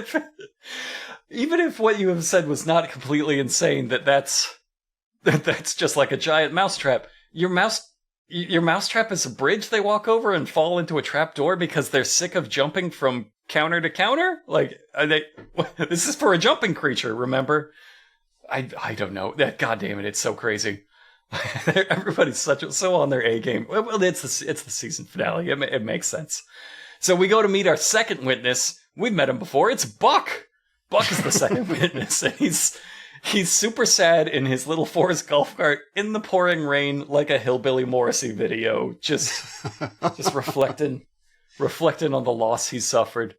if what you have said was not completely insane, that's just like a giant mousetrap. Your mousetrap is a bridge they walk over and fall into a trap door because they're sick of jumping from counter to counter? Like, this is for a jumping creature, remember? I don't know. God damn it, it's so crazy. Everybody's so on their A game. Well, it's the season finale. It makes sense. So we go to meet our second witness. We've met him before. It's Buck. Buck is the second witness, and he's super sad in his little Forest golf cart in the pouring rain, like a Hillbilly Morrissey video, just reflecting on the loss he suffered.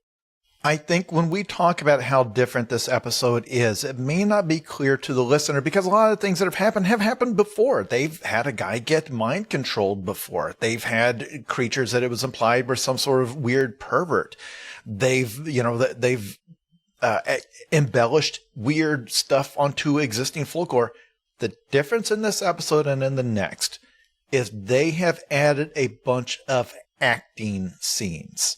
I think when we talk about how different this episode is, it may not be clear to the listener because a lot of things that have happened before. They've had a guy get mind controlled before. They've had creatures that it was implied were some sort of weird pervert. They've embellished weird stuff onto existing folklore. The difference in this episode and in the next is they have added a bunch of acting scenes.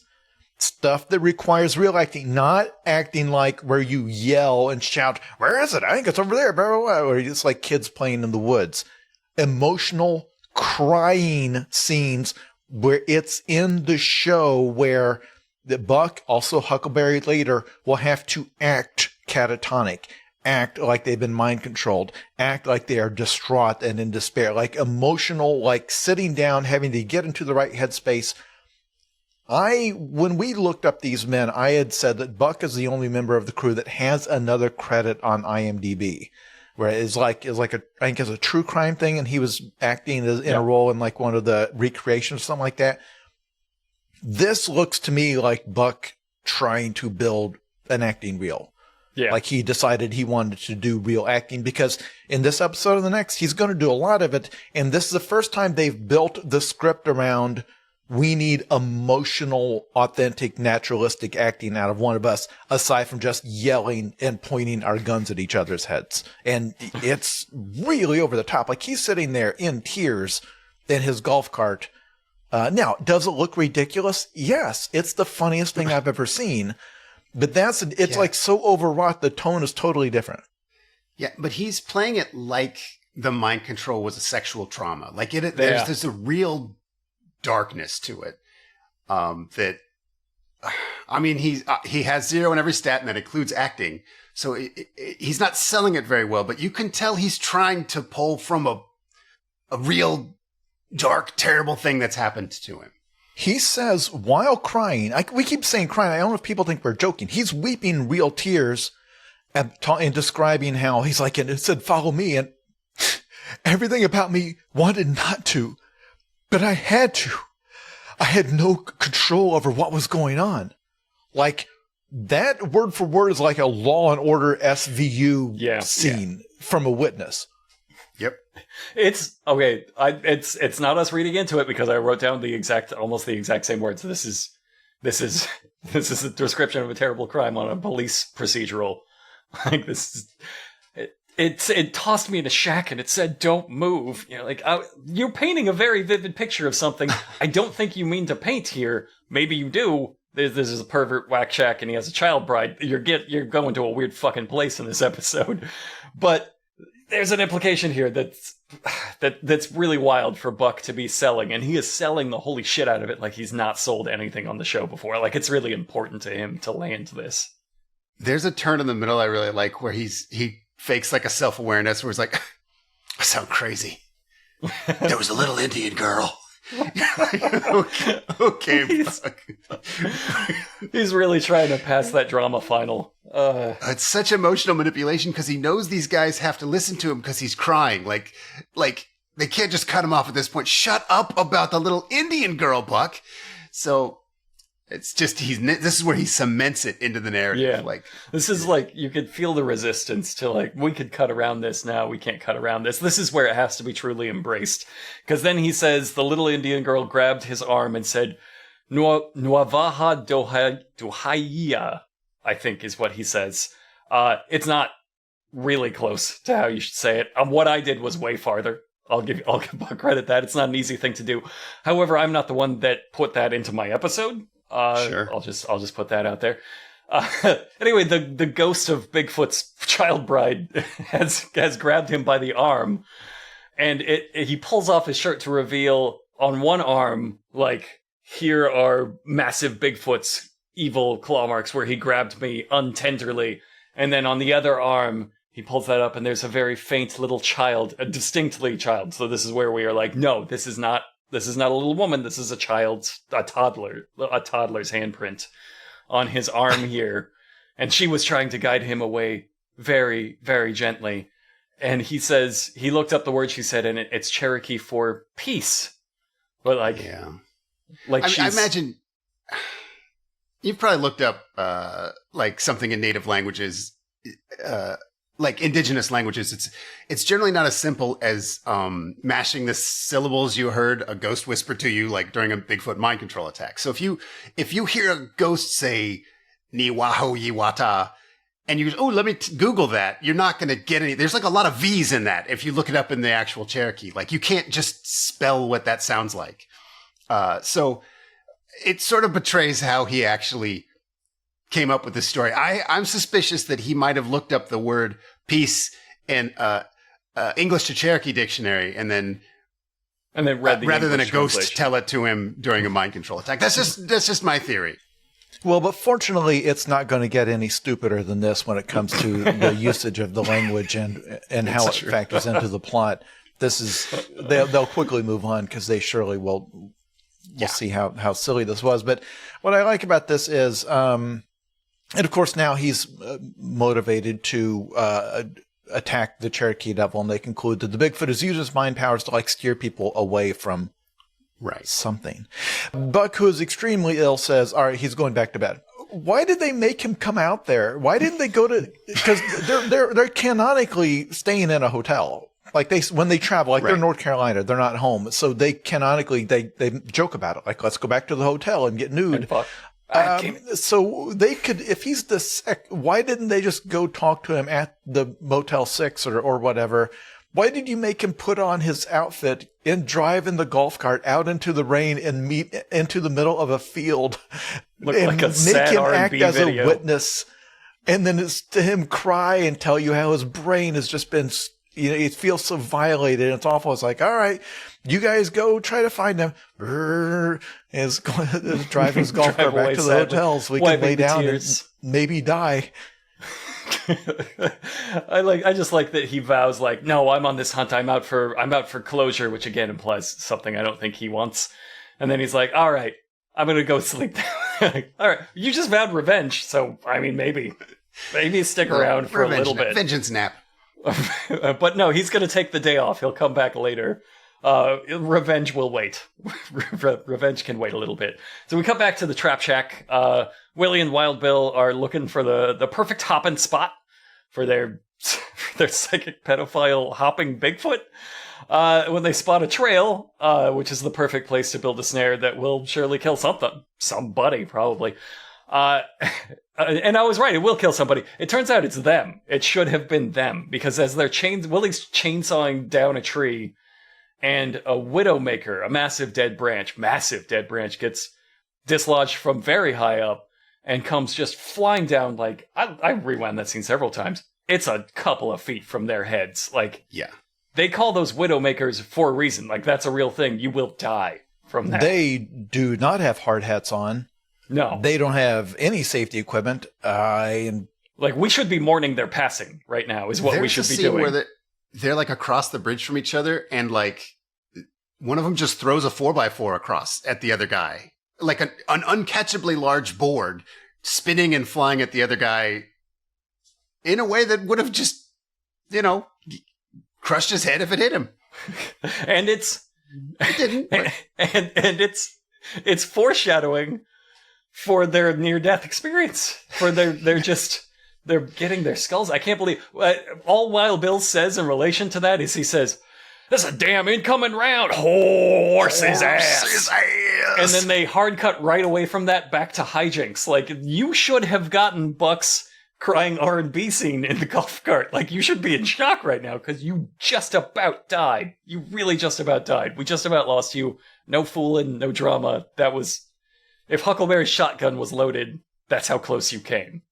Stuff that requires real acting, not acting like where you yell and shout, where is it? I think it's over there, blah, blah, blah, or it's like kids playing in the woods. Emotional crying scenes where it's in the show where the Buck, also Huckleberry later, will have to act catatonic, act like they've been mind controlled, act like they are distraught and in despair, like emotional, like sitting down, having to get into the right headspace. When we looked up these men, I had said that Buck is the only member of the crew that has another credit on IMDb, where it's like I think it's a true crime thing, and he was acting in a role in like one of the recreations or something like that. This looks to me like Buck trying to build an acting reel. Yeah. Like he decided he wanted to do real acting because in this episode and the next, he's going to do a lot of it. And this is the first time they've built the script around, we need emotional, authentic, naturalistic acting out of one of us, aside from just yelling and pointing our guns at each other's heads. And it's really over the top. Like he's sitting there in tears in his golf cart. Now, does it look ridiculous? Yes. It's the funniest thing I've ever seen. But it's like so overwrought, the tone is totally different. Yeah, but he's playing it like the mind control was a sexual trauma. Like there's a real darkness to it. He has 0 in every stat, and that includes acting. So he's not selling it very well, but you can tell he's trying to pull from a real dark, terrible thing that's happened to him. He says while crying, we keep saying crying. I don't know if people think we're joking. He's weeping real tears and describing how he's like, and it said, follow me. And everything about me wanted not to, but I had to. I had no control over what was going on. Like that word for word is like a Law and Order SVU scene from a witness. Yep. It's okay. It's not us reading into it because I wrote down almost the exact same words. This is a description of a terrible crime on a police procedural. Like this is, it tossed me in a shack and it said, don't move. You know, you're painting a very vivid picture of something I don't think you mean to paint here. Maybe you do. This is a pervert whack shack and he has a child bride. You're going to a weird fucking place in this episode. But there's an implication here that's really wild for Buck to be selling, and he is selling the holy shit out of it like he's not sold anything on the show before. Like, it's really important to him to land this. There's a turn in the middle I really like where he fakes like a self-awareness where he's like, I sound crazy. There was a little Indian girl. okay. He's really trying to pass that drama final. It's such emotional manipulation because he knows these guys have to listen to him because he's crying. Like they can't just cut him off at this point. Shut up about the little Indian girl, Buck. So it's just this is where he cements it into the narrative. Yeah, like this is like you could feel the resistance to like we could cut around this now. We can't cut around this. This is where it has to be truly embraced. Because then he says the little Indian girl grabbed his arm and said, "Nuavaha dohaya," I think is what he says. It's not really close to how you should say it. What I did was way farther. I'll give Buck credit that it's not an easy thing to do. However, I'm not the one that put that into my episode. Sure. I'll just put that out there. Anyway, the ghost of Bigfoot's child bride has grabbed him by the arm, and he pulls off his shirt to reveal on one arm, like, here are massive Bigfoot's evil claw marks where he grabbed me untenderly, and then on the other arm he pulls that up and there's a very faint little child, a distinctly child. So this is where we are like, no, this is not a little woman. This is a toddler's handprint on his arm here. And she was trying to guide him away very, very gently. And he says, he looked up the word she said, and it's Cherokee for peace. But like, yeah. Like I imagine you've probably looked up like something in native languages, like indigenous languages. It's generally not as simple as mashing the syllables you heard a ghost whisper to you, like during a Bigfoot mind control attack. So if you hear a ghost say "ni waho yiwata," and you go, oh, let me Google that, you're not going to get any. There's like a lot of V's in that if you look it up in the actual Cherokee. Like you can't just spell what that sounds like. So it sort of betrays how he actually came up with this story. I'm suspicious that he might have looked up the word peace in English to Cherokee dictionary and then read the rather than a English ghost translation. tell it to him during a mind control attack. That's just my theory. Well, but fortunately, it's not going to get any stupider than this when it comes to the usage of the language and how it factors into the plot. This is they'll quickly move on because they surely will. We'll see how silly this was. But what I like about this is, and of course now he's motivated to attack the Cherokee Devil, and they conclude that the Bigfoot has used his mind powers to like steer people away from something. Buck, who is extremely ill, says, all right, he's going back to bed. Why did they make him come out there? Why didn't they go to, because they're canonically staying in a hotel. Like when they travel, like they're in North Carolina, they're not home. So they canonically, they joke about it. Like, let's go back to the hotel and get nude. So they could, if he's the why didn't they just go talk to him at the Motel 6 or whatever? Why did you make him put on his outfit and drive in the golf cart out into the rain and meet into the middle of a field Look and like a make sad him R&B act as video. a witness? And then it's to him cry and tell you how his brain has just been, you know, it feels so violated. It's awful. It's like, all right, you guys go try to find him. Is going to drive his golf cart back to the hotel so we can lay down and maybe die. I just like that he vows like, no, I'm on this hunt. I'm out for closure, which again implies something I don't think he wants. And then he's like, all right, I'm going to go sleep. Like, all right, you just vowed revenge. So, I mean, maybe stick around for a little bit. Vengeance nap. But no, he's going to take the day off. He'll come back later. Revenge will wait. Revenge can wait a little bit. So we come back to the trap shack. Willie and Wild Bill are looking for the perfect hopping spot for their psychic pedophile hopping Bigfoot. When they spot a trail, which is the perfect place to build a snare that will surely kill somebody probably. And I was right, it will kill somebody. It turns out it's them. It should have been them, because as they're Willie's chainsawing down a tree, and a widowmaker, a massive dead branch gets dislodged from very high up and comes just flying down like, I rewound that scene several times, it's a couple of feet from their heads. Like, Yeah. they call those Widowmakers for a reason. Like, that's a real thing. You will die from that. They do not have hard hats on. No. They don't have any safety equipment. And Like, we should be mourning their passing right now is what we There's should a be scene doing. where they're like across the bridge from each other, and like one of them just throws a 4x4 across at the other guy, like an uncatchably large board spinning and flying at the other guy in a way that would have just, crushed his head if it hit him. And it didn't. But and it's foreshadowing for their near-death experience. For they're getting their skulls. I can't believe all Wild Bill says in relation to that is he says, "That's a damn incoming round, horse's ass." And then they hard cut right away from that back to hijinks. Like, you should have gotten Buck's crying R&B scene in the golf cart. Like, you should be in shock right now because you just about died. You really just about died. We just about lost you. No fooling, no drama. That was... If Huckleberry's shotgun was loaded, that's how close you came.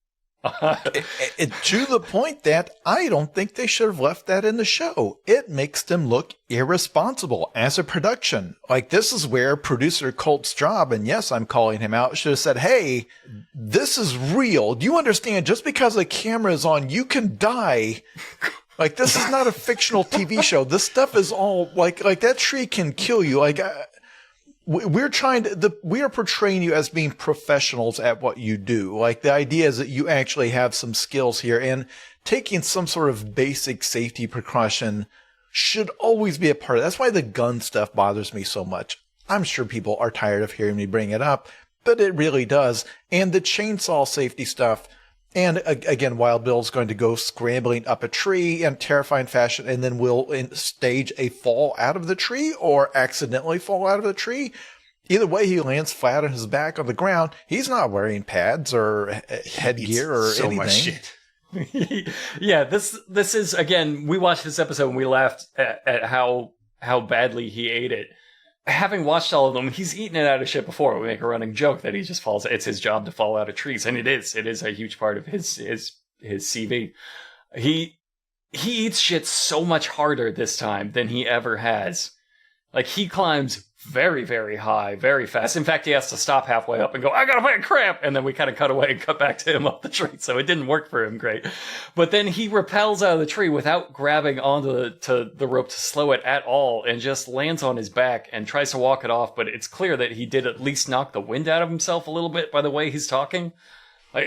to the point that I don't think they should have left that in the show. It makes them look irresponsible as a production. Like, this is where producer Colt's job, and yes, I'm calling him out, should have said, hey, this is real. Do you understand? Just because a camera is on, you can die. Like, this is not a fictional TV show. This stuff is all like that tree can kill you. Like, we are portraying you as being professionals at what you do. Like, the idea is that you actually have some skills here, and taking some sort of basic safety precaution should always be a part of it. That's why the gun stuff bothers me so much. I'm sure people are tired of hearing me bring it up, but it really does. And the chainsaw safety stuff. And again, Wild Bill's going to go scrambling up a tree in terrifying fashion, and then will stage a fall out of the tree or accidentally fall out of the tree. Either way, he lands flat on his back on the ground. He's not wearing pads or headgear or so anything. much shit. Yeah, this is, again, we watched this episode and we laughed at how badly he ate it. Having watched all of them, he's eaten it out of shit before. We make a running joke that he just falls. It's his job to fall out of trees, and it is. It is a huge part of his CV. He eats shit so much harder this time than he ever has. Like, he climbs very, very high, very fast. In fact, he has to stop halfway up and go, "I gotta find a cramp," and then we kind of cut away and cut back to him up the tree. So it didn't work for him great. But then he rappels out of the tree without grabbing onto the rope to slow it at all, and just lands on his back and tries to walk it off. But it's clear that he did at least knock the wind out of himself a little bit by the way he's talking. Like,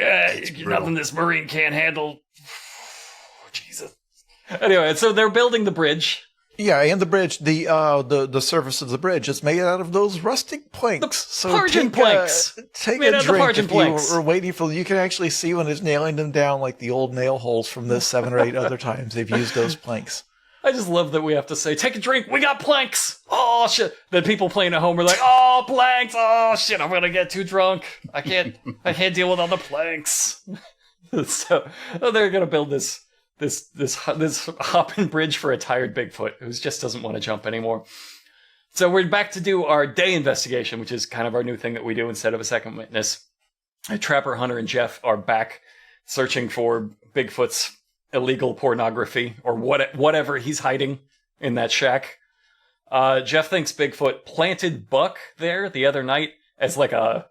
nothing this Marine can't handle. Jesus. Anyway, so they're building the bridge. Yeah, and the bridge, the surface of the bridge is made out of those rustic planks. The Pargin planks. Take Made a out of the drink Pargin if planks. you were waiting for. You can actually see when it's nailing them down, like the old nail holes from the 7 or 8 other times they've used those planks. I just love that we have to say, "Take a drink, we got planks!" Oh, shit. Then people playing at home are like, "Oh, planks! Oh, shit, I'm gonna get too drunk. I can't deal with all the planks." So, they're gonna build this hopping bridge for a tired Bigfoot who just doesn't want to jump anymore. So we're back to do our day investigation, which is kind of our new thing that we do instead of a second witness. Trapper, Hunter, and Jeff are back searching for Bigfoot's illegal pornography or whatever he's hiding in that shack. Jeff thinks Bigfoot planted Buck there the other night as like a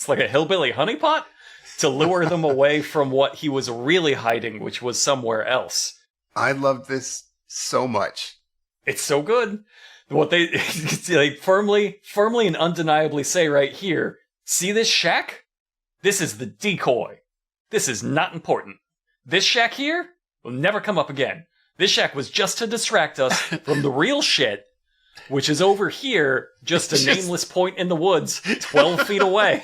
hillbilly honeypot to lure them away from what he was really hiding, which was somewhere else. I love this so much. It's so good. What they firmly and undeniably say right here, see this shack? This is the decoy. This is not important. This shack here will never come up again. This shack was just to distract us from the real shit, which is over here, just a nameless point in the woods, 12 feet away.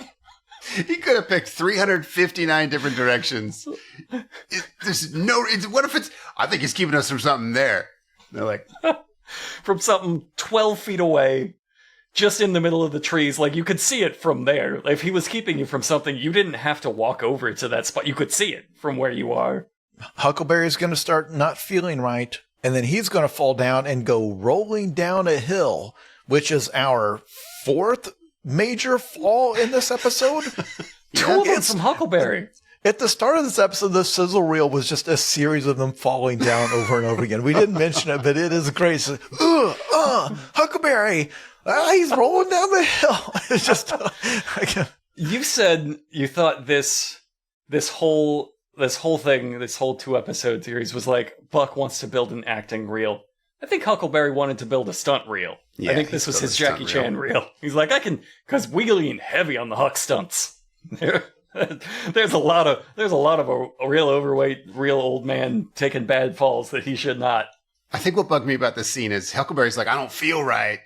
He could have picked 359 different directions. What if it's... I think he's keeping us from something there. They're like... From something 12 feet away, just in the middle of the trees. Like, you could see it from there. If he was keeping you from something, you didn't have to walk over to that spot. You could see it from where you are. Huckleberry's going to start not feeling right, and then he's going to fall down and go rolling down a hill, which is our 4th major flaw in this episode. Two of them from Huckleberry. At the start of this episode, the sizzle reel was just a series of them falling down over and over again. We didn't mention it, but it is great. It's like, Huckleberry, he's rolling down the hill. It's just, You said you thought this whole 2-episode series was like Buck wants to build an acting reel. I think Huckleberry wanted to build a stunt reel. Yeah, I think this was his Jackie Chan reel. He's like, because we lean heavy on the Huck stunts. There's a lot of a real overweight, real old man taking bad falls that he should not. I think what bugged me about this scene is Huckleberry's like, I don't feel right.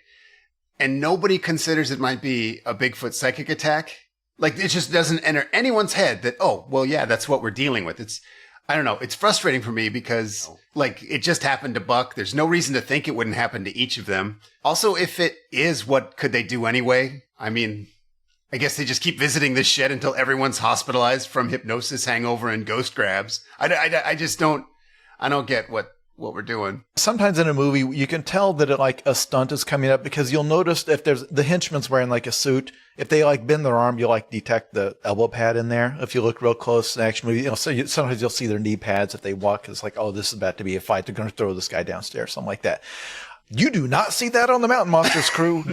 And nobody considers it might be a Bigfoot psychic attack. Like, it just doesn't enter anyone's head that, oh, well, yeah, that's what we're dealing with. I don't know. It's frustrating for me because, like, it just happened to Buck. There's no reason to think it wouldn't happen to each of them. Also, if it is, what could they do anyway? I mean, I guess they just keep visiting this shed until everyone's hospitalized from hypnosis, hangover, and ghost grabs. I just don't get what we're doing. Sometimes in a movie, you can tell that a stunt is coming up because you'll notice if there's the henchman's wearing like a suit, if they bend their arm, you'll detect the elbow pad in there. If you look real close in an action movie, sometimes you'll see their knee pads if they walk. It's like, oh, this is about to be a fight. They're going to throw this guy downstairs, something like that. You do not see that on the Mountain Monsters crew.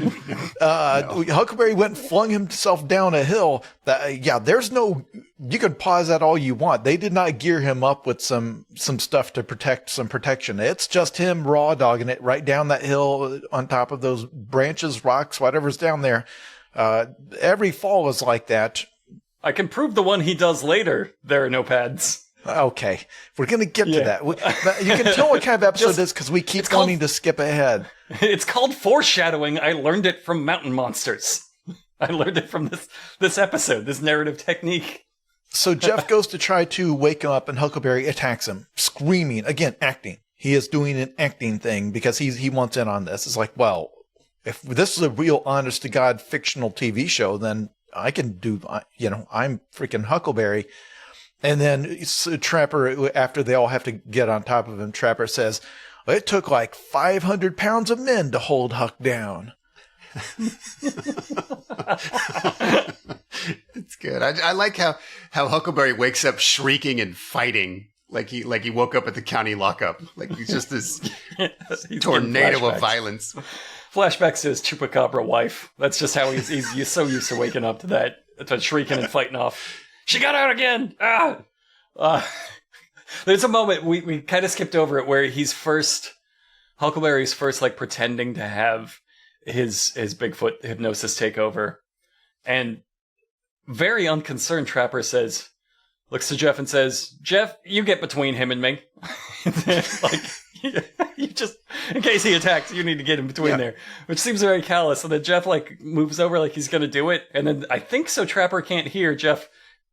No. Huckleberry went and flung himself down a hill. There's no, you can pause that all you want. They did not gear him up with some stuff to protect some protection. It's just him raw dogging it right down that hill on top of those branches, rocks, whatever's down there. Every fall is like that. I can prove the one he does later. There are no pads. Okay, we're going to get to that. You can tell what kind of episode it is because we keep wanting to skip ahead. It's called foreshadowing. I learned it from Mountain Monsters. I learned it from this episode, this narrative technique. So Jeff goes to try to wake him up, and Huckleberry attacks him, screaming. Again, acting. He is doing an acting thing because he wants in on this. It's like, well, if this is a real honest-to-God fictional TV show, then I can do, I'm freaking Huckleberry. And then Trapper, after they all have to get on top of him, Trapper says, it took like 500 pounds of men to hold Huck down. It's good. I like how Huckleberry wakes up shrieking and fighting like he woke up at the county lockup. Like he's just this tornado of violence. Flashbacks to his chupacabra wife. That's just how he's so used to waking up to that, to shrieking and fighting off. She got out again! There's a moment, we kind of skipped over it, where Huckleberry's first, pretending to have his Bigfoot hypnosis take over. And very unconcerned, Trapper looks to Jeff and says, Jeff, you get between him and me. You just, in case he attacks, you need to get in between there. Which seems very callous. And then Jeff, moves over like he's going to do it. And then I think so Trapper can't hear Jeff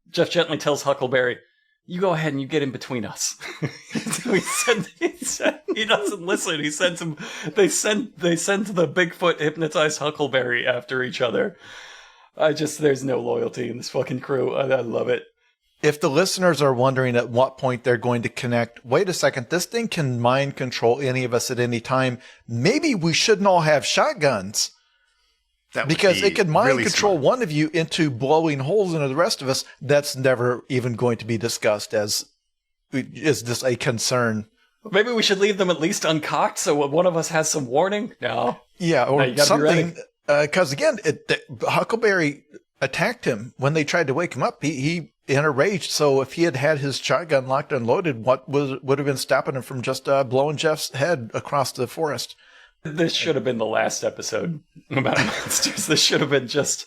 gently tells Huckleberry, you go ahead and you get in between us. So he doesn't listen. He sends him, they send the Bigfoot hypnotized Huckleberry after each other. There's no loyalty in this fucking crew. I love it. If the listeners are wondering at what point they're going to connect, wait a second, this thing can mind control any of us at any time. Maybe we shouldn't all have shotguns. Because it could mind control one of you into blowing holes into the rest of us. That's never even going to be discussed is this a concern? Maybe we should leave them at least uncocked so one of us has some warning. No. Yeah, or something. Because again, Huckleberry attacked him when they tried to wake him up. He in a rage. So if he had his shotgun locked and loaded, what would have been stopping him from just blowing Jeff's head across the forest? This should have been the last episode about monsters. This should have been just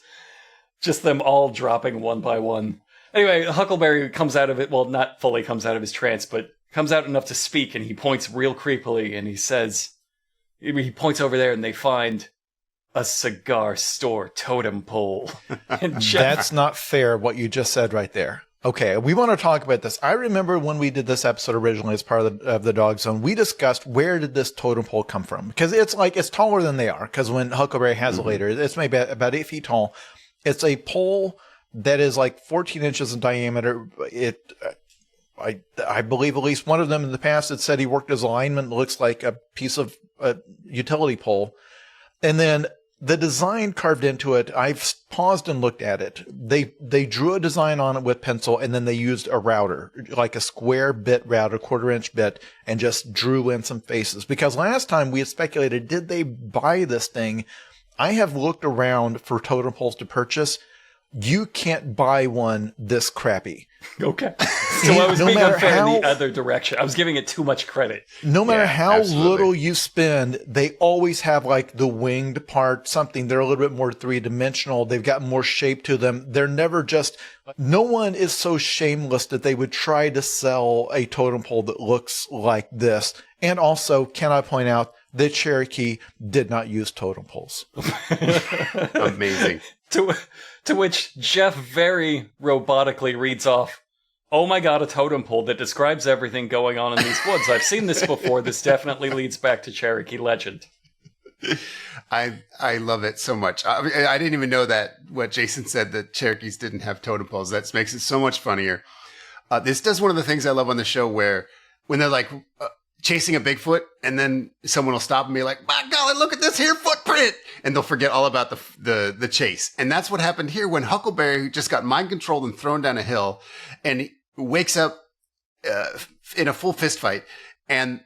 them all dropping one by one. Anyway, Huckleberry comes out of it. Well, not fully comes out of his trance, but comes out enough to speak, and he points real creepily, and he says, he points over there, and they find a cigar store totem pole. And That's not fair, what you just said right there. Okay, we want to talk about this. I remember when we did this episode originally as part of the Dog Zone, we discussed where did this totem pole come from? Because it's taller than they are. Because when Huckleberry has it later, it's maybe about 8 feet tall. It's a pole that is 14 inches in diameter. I believe at least one of them in the past had said he worked as a lineman. It looks like a piece of utility pole. And then the design carved into it, I've paused and looked at it. They drew a design on it with pencil, and then they used a router, like a square bit router, 1/4-inch bit, and just drew in some faces. Because last time we had speculated, did they buy this thing? I have looked around for totem poles to purchase. You can't buy one this crappy. Okay. So I was No being matter unfair in how- the other direction. I was giving it too much credit. No matter Yeah, how absolutely. little you spend, they always have like the winged part, something. They're a little bit more three-dimensional. They've got more shape to them. They're never just, no one is so shameless that they would try to sell a totem pole that looks like this. And also, can I point out, the Cherokee did not use totem poles. Amazing. To which Jeff very robotically reads off, "Oh my god, a totem pole that describes everything going on in these woods. I've seen this before. This definitely leads back to Cherokee legend." I love it so much. I didn't even know that what Jason said, that Cherokees didn't have totem poles. That makes it so much funnier. This does one of the things I love on the show where when they're like chasing a Bigfoot and then someone will stop and be like, "My golly, look at this here footprint." And they'll forget all about the chase. And that's what happened here when Huckleberry just got mind controlled and thrown down a hill and he wakes up in a full fist fight. And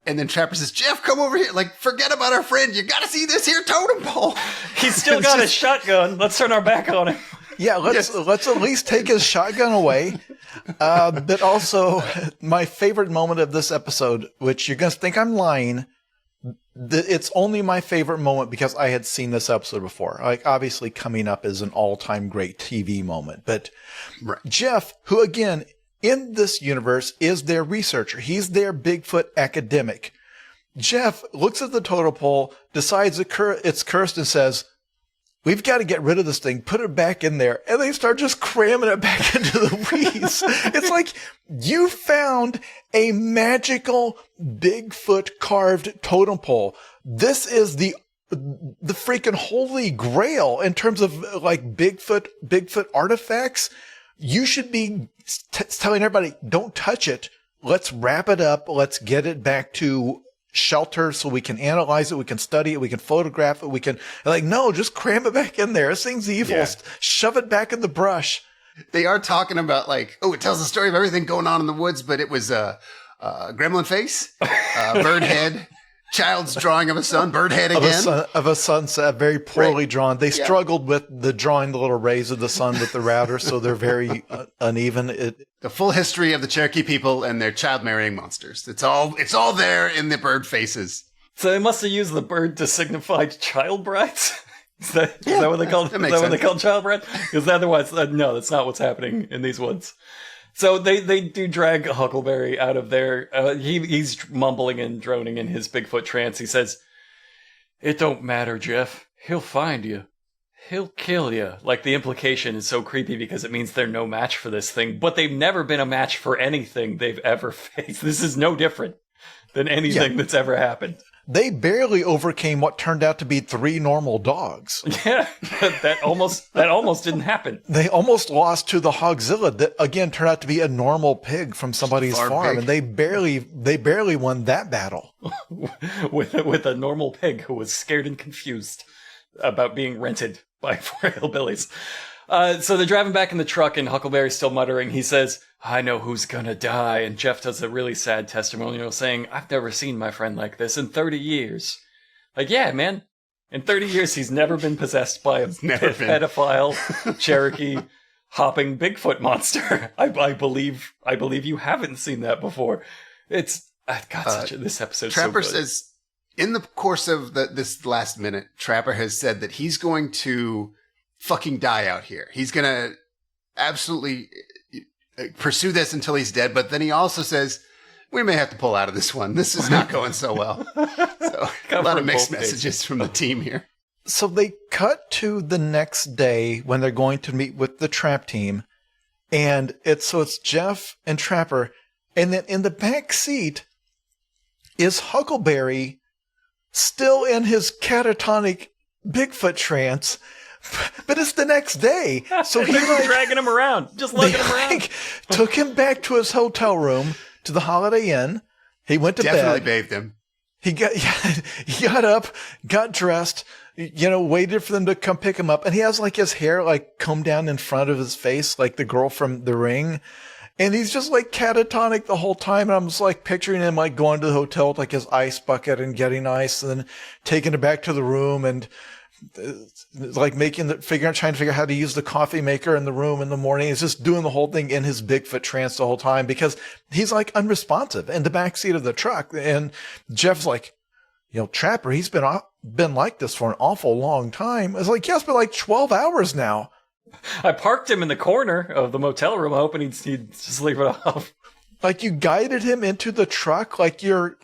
then Trapper says, "Jeff, come over here. Like, forget about our friend. You got to see this here totem pole." He's still got his shotgun. Let's turn our back on him. Yeah, let's at least take his shotgun away. But also, my favorite moment of this episode, which you're going to think I'm lying, it's only my favorite moment because I had seen this episode before. Like, obviously, Coming Up is an all-time great TV moment. But Right. Jeff, Jeff, who again, in this universe, is their researcher. He's their Bigfoot academic. Jeff looks at the totem pole, decides it's cursed, and says, "We've got to get rid of this thing, put it back in there." And they start just cramming it back into the weeds. It's like you found a magical Bigfoot carved totem pole. This is the freaking holy grail in terms of like Bigfoot artifacts. You should be telling everybody, don't touch it. Let's wrap it up. Let's get it back to shelter so we can analyze it, we can study it, we can photograph it, we can, like, no, just cram it back in there. This thing's evil. Yeah. Shove it back in the brush. they are talking about like, oh, it tells the story of everything going on in the woods, but it was a gremlin face, bird head, child's drawing of a sun, bird head again. Of a sunset, very poorly Right. drawn. They Yeah. struggled with drawing the little rays of the sun with the router, so they're very uneven. The full history of the Cherokee people and their child marrying monsters. It's all there in the bird faces. So they must have used the bird to signify child brides? Is that what they call? that Is makes that what they sense. call child bride? Because otherwise, no, that's not what's happening in these woods. So they do drag Huckleberry out of there. He's mumbling and droning in his Bigfoot trance. He says, "It don't matter, Jeff. He'll find you. He'll kill you." Like, the implication is so creepy because it means they're no match for this thing. But they've never been a match for anything they've ever faced. This is no different than anything that's ever happened. They barely overcame what turned out to be 3 normal dogs. Yeah, that almost didn't happen. They almost lost to the Hogzilla that again turned out to be a normal pig from somebody's farm, pig. and they barely won that battle. with a normal pig who was scared and confused about being rented by 4 hillbillies. So they're driving back in the truck, and Huckleberry's still muttering. He says, "I know who's gonna die." And Jeff does a really sad testimonial saying, "I've never seen my friend like this in 30 years. Like, yeah, man. In 30 years, he's never been possessed by a never been. pedophile, Cherokee, hopping Bigfoot monster. I believe you haven't seen that before. It's, God, this episode's Trapper so good. says, in the course of this last minute, Trapper has said that he's going to fucking die out here. He's going to absolutely pursue this until he's dead. But then he also says, we may have to pull out of this one. This is not going so well. So a lot of mixed both bases. messages from the team here. So they cut to the next day when they're going to meet with the trap team, and it's Jeff and Trapper, and then in the back seat is Huckleberry, still in his catatonic Bigfoot trance, but it's the next day. So he They're dragging him around, just lugging him around. took him back to his hotel room to the Holiday Inn. He went to Definitely bed. bathed him. He got up, got dressed, waited for them to come pick him up. And he has like his hair like combed down in front of his face, like the girl from The Ring. And he's just like catatonic the whole time. And I'm just like picturing him like going to the hotel with like his ice bucket and getting ice and then taking it back to the room and like trying to figure out how to use the coffee maker in the room in the morning. He's just doing the whole thing in his Bigfoot trance the whole time because he's like unresponsive in the backseat of the truck. And Jeff's like, Trapper, he's been like this for an awful long time. It's like, yeah, it's been like 12 hours now. I parked him in the corner of the motel room, hoping he'd just leave it off. Like you guided him into the truck, like your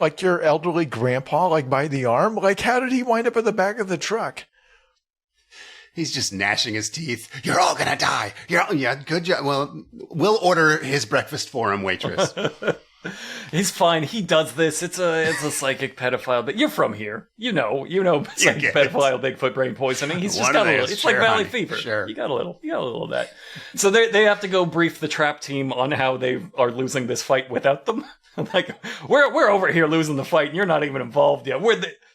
elderly grandpa, like by the arm. Like how did he wind up at the back of the truck? He's just gnashing his teeth. You're all gonna die. Yeah, good job. Well, we'll order his breakfast for him, waitress. He's fine. He does this. It's a psychic pedophile. But you're from here. You know psychic pedophile, Bigfoot brain poisoning. He's just got a little. It's like Valley Fever. Sure. You got a little of that. So they have to go brief the trap team on how they are losing this fight without them. Like we're over here losing the fight, and you're not even involved yet.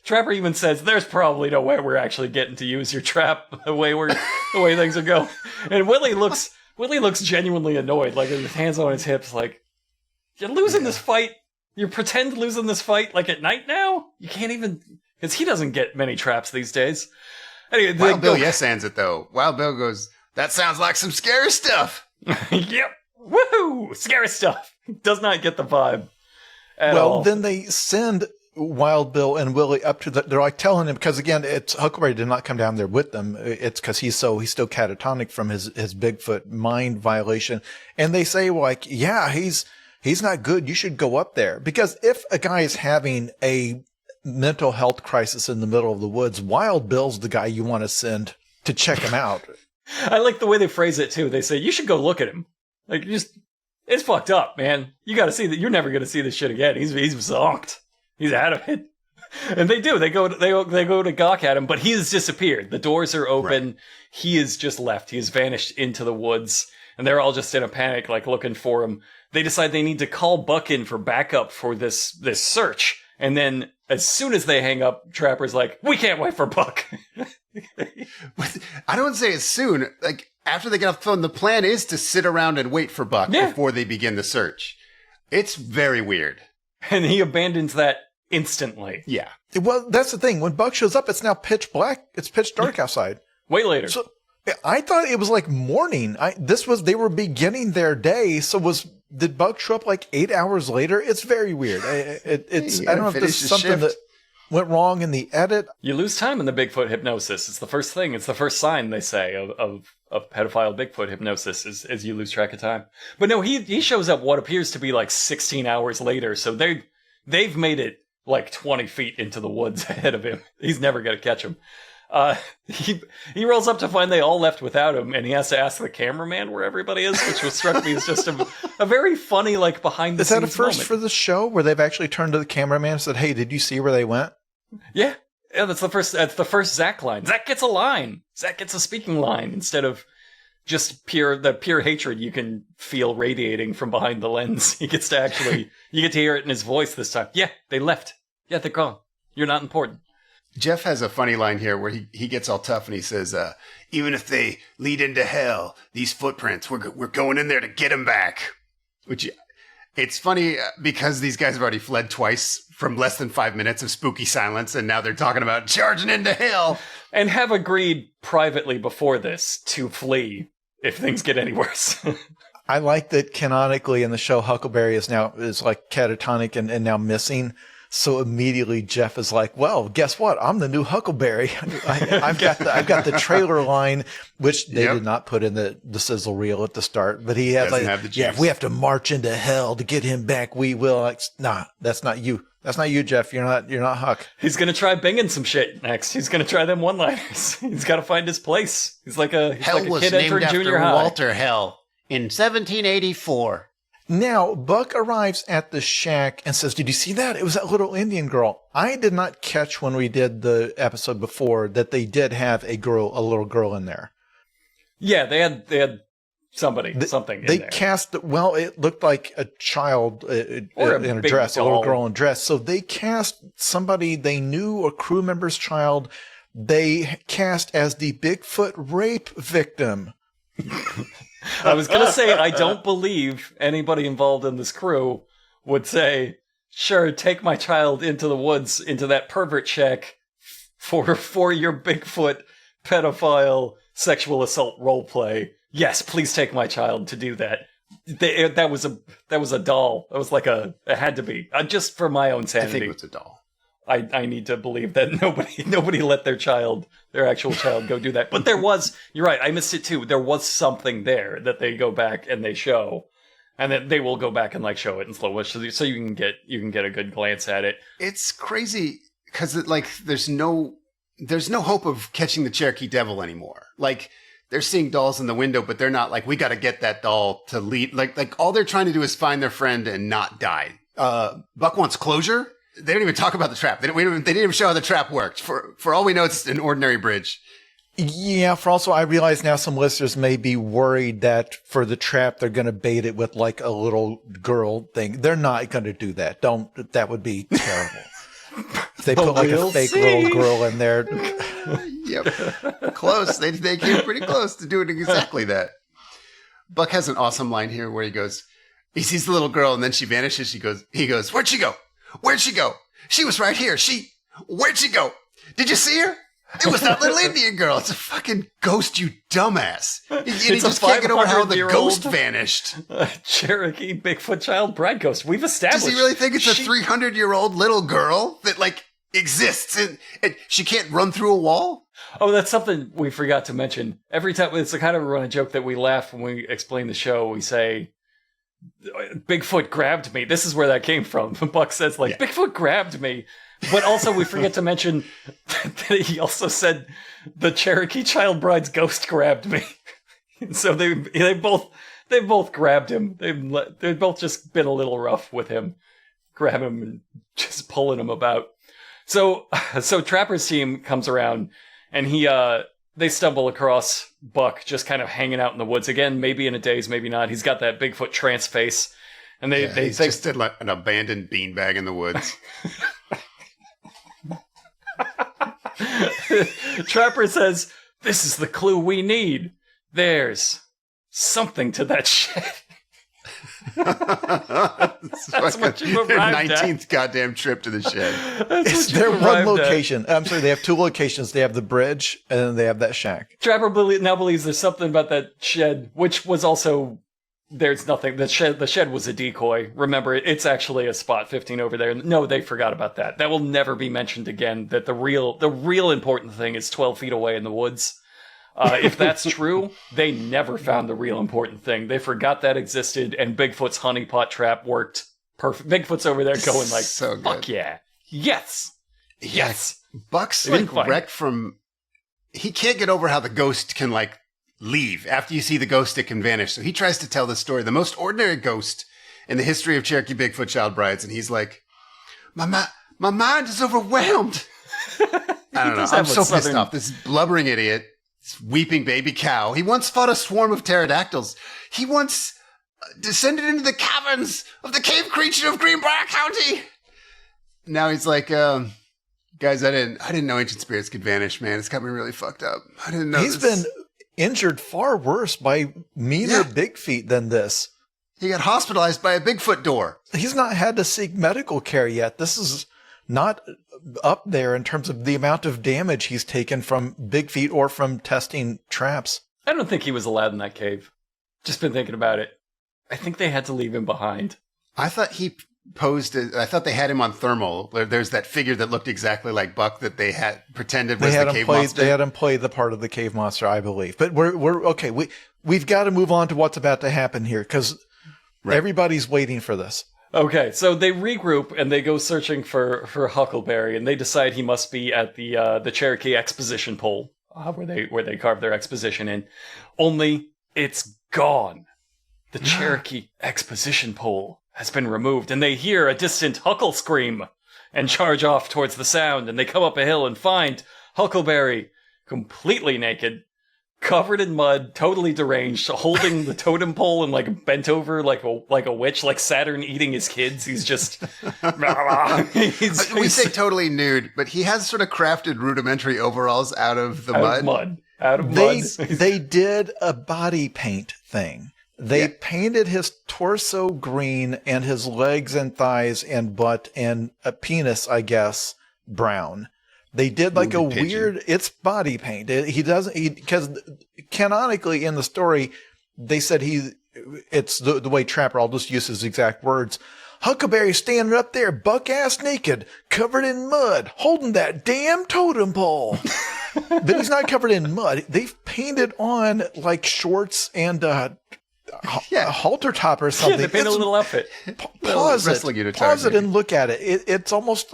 Trapper even says there's probably no way we're actually getting to use your trap the way things are going. And Willie looks genuinely annoyed, like with his hands on his hips, like. You're losing this fight. You pretend losing this fight like at night now? You can't even... Because he doesn't get many traps these days. Anyway, Wild Bill yes-ands it, though. Wild Bill goes, that sounds like some scary stuff. Yep. Woohoo! Scary stuff. Does not get the vibe at all. Well, then they send Wild Bill and Willie up to they're like telling him, because again, it's Huckleberry did not come down there with them. It's because he's still catatonic from his Bigfoot mind violation. And they say, like, yeah, he's not good. You should go up there. Because if a guy is having a mental health crisis in the middle of the woods, Wild Bill's the guy you want to send to check him out. I like the way they phrase it, too. They say, you should go look at him. Like, it's fucked up, man. You got to see that. You're never going to see this shit again. He's zonked. He's out of it. And they do. They go to gawk at him, but he has disappeared. The doors are open. Right. He is just left. He has vanished into the woods. And they're all just in a panic, like looking for him. They decide they need to call Buck in for backup for this search. And then as soon as they hang up, Trapper's like, we can't wait for Buck. I don't say as soon. Like, after they get off the phone, the plan is to sit around and wait for Buck before they begin the search. It's very weird. And he abandons that instantly. Yeah. Well, that's the thing. When Buck shows up, it's now pitch black. It's pitch dark outside. Way later. So I thought it was like morning. They were beginning their day. So did Buck show up like 8 hours later? It's very weird. I don't know if there's something that went wrong in the edit. You lose time in the Bigfoot hypnosis. It's the first thing. It's the first sign, they say, of pedophile Bigfoot hypnosis is you lose track of time. But no, he shows up what appears to be like 16 hours later. So they've made it like 20 feet into the woods ahead of him. He's never going to catch him. He rolls up to find they all left without him, and he has to ask the cameraman where everybody is, which was struck me as just a very funny, like, behind the scenes moment. Is that a first for the show where they've actually turned to the cameraman and said, hey, did you see where they went? Yeah, that's the first Zach line. Zach gets a line. Zach gets a speaking line instead of just the pure hatred you can feel radiating from behind the lens. He gets to actually, you get to hear it in his voice this time. Yeah, they left. Yeah, they're gone. You're not important. Jeff has a funny line here where he gets all tough and he says, even if they lead into hell, these footprints, we're going in there to get them back. Which, it's funny because these guys have already fled twice from less than 5 minutes of spooky silence, and now they're talking about charging into hell. And have agreed privately before this to flee if things get any worse. I like that canonically in the show, Huckleberry is like catatonic and now missing. So immediately Jeff is like, well, guess what? I'm the new Huckleberry. I've got the trailer line, which they did not put in the sizzle reel at the start, but he has if we have to march into hell to get him back, we will. Like, nah, that's not you. That's not you, Jeff. You're not Huck. He's going to try binging some shit next. He's going to try them one-liners. He's got to find his place. He's like a kid entering junior high. Walter Hell in 1784. Now, Buck arrives at the shack and says, did you see that? It was that little Indian girl. I did not catch when we did the episode before that they did have a little girl in there. Yeah, they had something They in there. cast, well, it looked like a child Or in a big dress, a doll. little girl in a dress. So they cast somebody they knew, a crew member's child, they cast as the Bigfoot rape victim. I was going to say, I don't believe anybody involved in this crew would say, sure, take my child into the woods, into that pervert shack for your Bigfoot pedophile sexual assault roleplay. Yes, please take my child to do that. That was a doll. It was like it had to be. Just for my own I sanity. think it was a doll. I need to believe that nobody let their actual child go do that. But you're right, I missed it too. There was something there that they go back and they show. And then they will go back and like show it in slow motion so you can get a good glance at it. It's crazy because there's no hope of catching the Cherokee Devil anymore. Like they're seeing dolls in the window, but they're not like, we got to get that doll to lead. Like all they're trying to do is find their friend and not die. Buck wants closure. They don't even talk about the trap. They didn't even show how the trap worked. For all we know, it's an ordinary bridge. Yeah, for also, I realize now some listeners may be worried that for the trap, they're going to bait it with like a little girl thing. They're not going to do that. That would be terrible. If they put like a fake little girl in there. Yep. Close. They came pretty close to doing exactly that. Buck has an awesome line here where he sees the little girl and then she vanishes. He goes, where'd she go? Where'd she go? She was right here. Where'd she go? Did you see her? It was that little Indian girl. It's a fucking ghost, you dumbass. And he just can't get over how the ghost vanished. Cherokee Bigfoot child bride ghost. We've established. Does he really think it's a 300-year-old little girl that like exists and she can't run through a wall? Oh, that's something we forgot to mention. Every time, it's a kind of a running joke that we laugh when we explain the show. We say, Bigfoot grabbed me. This is where that came from. Buck says, Bigfoot grabbed me. But also, we forget to mention that he also said, the Cherokee child bride's ghost grabbed me. So they both grabbed him. They've both just been a little rough with him. Grab him and just pulling him about. So Trapper's team comes around and they stumble across Buck just kind of hanging out in the woods again, maybe in a daze, maybe not. He's got that Bigfoot trance face. And he's just like an abandoned beanbag in the woods. Trapper says, this is the clue we need. There's something to that shed. That's what you arrived 19th goddamn trip to the shed. Is there one location? I'm sorry, they have two locations. They have the bridge and then they have that shack. Trapper now believes there's something about that shed, which was also... There's nothing. The shed was a decoy. Remember, it's actually a spot 15 over there. No, they forgot about that. That will never be mentioned again. That the real important thing is 12 feet away in the woods. If that's true, they never found the real important thing. They forgot that existed, and Bigfoot's honeypot trap worked perfect. Bigfoot's over there going like, so good. Fuck yeah. Yes. Yes. Buck's like wrecked from... He can't get over how the ghost can like leave. After you see the ghost, it can vanish. So he tries to tell the story, the most ordinary ghost in the history of Cherokee Bigfoot child brides. And he's like, my mind is overwhelmed. I don't know. I'm so pissed off. This blubbering idiot, this weeping baby cow. He once fought a swarm of pterodactyls. He once descended into the caverns of the cave creature of Greenbrier County. Now he's like, guys, I didn't know ancient spirits could vanish, man. It's got me really fucked up. I didn't know He's been injured far worse by meaner Bigfeet than this. He got hospitalized by a Bigfoot door. He's not had to seek medical care yet. This is not up there in terms of the amount of damage he's taken from Bigfeet or from testing traps. I don't think he was allowed in that cave. Just been thinking about it. I think they had to leave him behind. I thought he posed. I thought they had him on thermal. There's that figure that looked exactly like Buck that they had pretended was the cave monster. They had him play the part of the cave monster, I believe. But we're okay. We've got to move on to what's about to happen here because everybody's waiting for this. Okay, so they regroup and they go searching for Huckleberry, and they decide he must be at the Cherokee exposition pole where they carve their exposition in. Only it's gone. The Cherokee exposition pole has been removed, and they hear a distant Huckle scream and charge off towards the sound, and they come up a hill and find Huckleberry completely naked, covered in mud, totally deranged, holding the totem pole and like bent over like a witch, like Saturn eating his kids. He's just We say totally nude, but he has sort of crafted rudimentary overalls out of the mud. Out of mud. They did a body paint thing. They painted his torso green and his legs and thighs and butt and a penis, I guess, brown. They did like Wounded a pigeon. weird, it's body paint. Because canonically in the story, they said it's the way Trapper, I'll just use his exact words. Huckleberry standing up there, buck-ass naked, covered in mud, holding that damn totem pole. But he's not covered in mud. They've painted on like shorts and a halter top or something. Yeah, they painted a little outfit. Pause wrestling it. unit Pause tires, it and look at it. It's almost...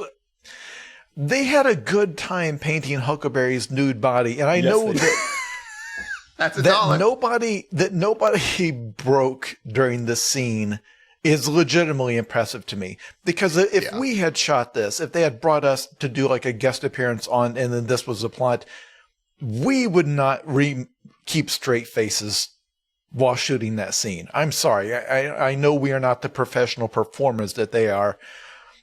They had a good time painting Huckleberry's nude body, and I know they that... That's a dollar. that nobody broke during the scene is legitimately impressive to me. Because if we had shot this, if they had brought us to do like a guest appearance on, and then this was the plot, we would not keep straight faces while shooting that scene. I'm sorry. I know we are not the professional performers that they are,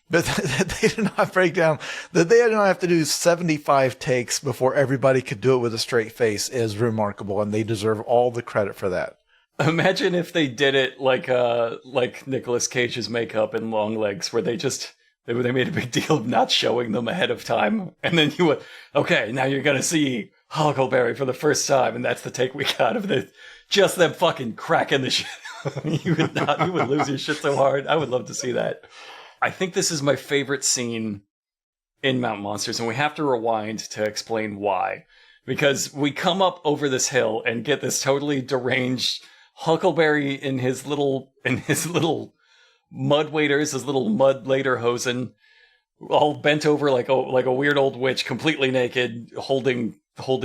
but they did not break down, that they did not have to do 75 takes before everybody could do it with a straight face is remarkable, and they deserve all the credit for that. Imagine if they did it like Nicolas Cage's makeup and long legs, where they made a big deal of not showing them ahead of time, and then you would, okay, now you're gonna see Huckleberry for the first time, and that's the take we got of this. Just them fucking cracking the shit. You would lose your shit so hard. I would love to see that. I think this is my favorite scene in Mountain Monsters, and we have to rewind to explain why. Because we come up over this hill and get this totally deranged Huckleberry in his little mud waders, his little mud lederhosen, all bent over like a weird old witch, completely naked, holding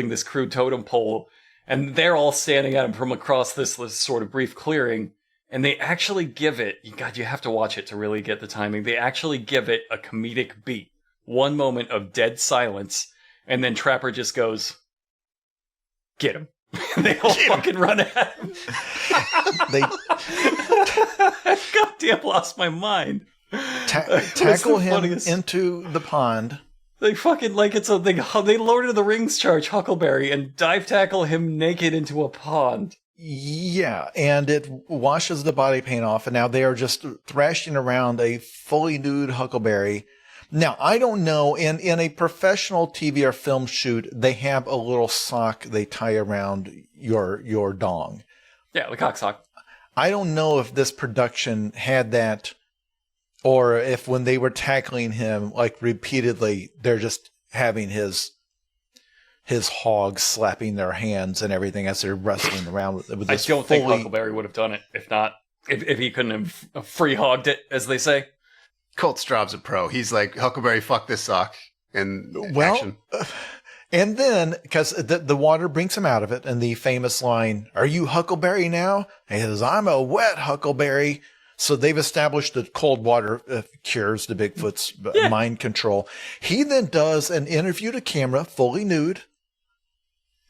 this crude totem pole, and they're all standing at him from across this sort of brief clearing. And they actually give it, God, you have to watch it to really get the timing. They actually give it a comedic beat. One moment of dead silence, and then Trapper just goes, "Get him." They all fucking run at him. Goddamn, lost my mind. Tackle him into the pond. They fucking, like it's they Lord of the Rings charge Huckleberry and dive tackle him naked into a pond. Yeah, and it washes the body paint off, and now they are just thrashing around a fully nude Huckleberry. Now, I don't know, in a professional TV or film shoot, they have a little sock they tie around your dong. Yeah, the cock sock. I don't know if this production had that, or if when they were tackling him, like repeatedly, they're just having his hogs slapping their hands and everything as they're wrestling around with this. I don't think Huckleberry would have done it if he couldn't have free hogged it, as they say. Colt Straub's a pro. He's like, Huckleberry, fuck this sock. And action. And then, because the water brings him out of it, and the famous line, "Are you Huckleberry now?" He says, "I'm a wet Huckleberry." So they've established that cold water cures the Bigfoot's mind control. He then does an interview to camera, fully nude.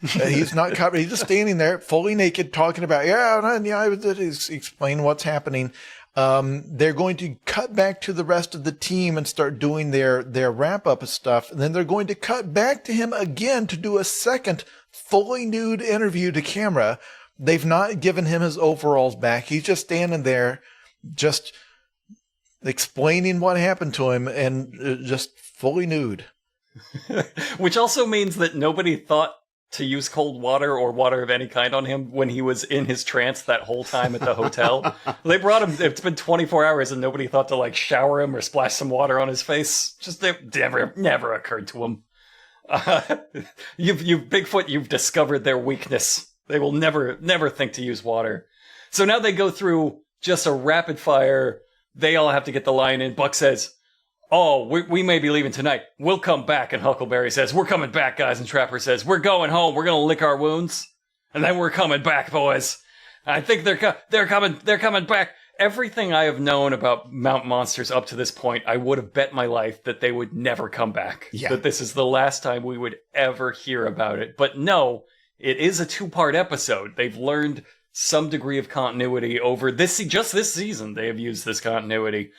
He's not covered. He's just standing there, fully naked, talking about, he's explaining what's happening. They're going to cut back to the rest of the team and start doing their wrap up stuff. And then they're going to cut back to him again to do a second fully nude interview to camera. They've not given him his overalls back. He's just standing there, just explaining what happened to him and just fully nude. Which also means that nobody thought to use cold water or water of any kind on him when he was in his trance that whole time at the hotel. They brought him, it's been 24 hours and nobody thought to like shower him or splash some water on his face. Just never occurred to him. You've Bigfoot, you've discovered their weakness. They will never think to use water. So now they go through just a rapid fire. They all have to get the line in. Buck says, "Oh, we may be leaving tonight. We'll come back." And Huckleberry says, "We're coming back, guys." And Trapper says, "We're going home. We're going to lick our wounds. And then we're coming back, boys." I think they're coming back. Everything I have known about Mountain Monsters up to this point, I would have bet my life that they would never come back. Yeah. That this is the last time we would ever hear about it. But no, it is a 2-part episode. They've learned some degree of continuity over just this season. They have used this continuity.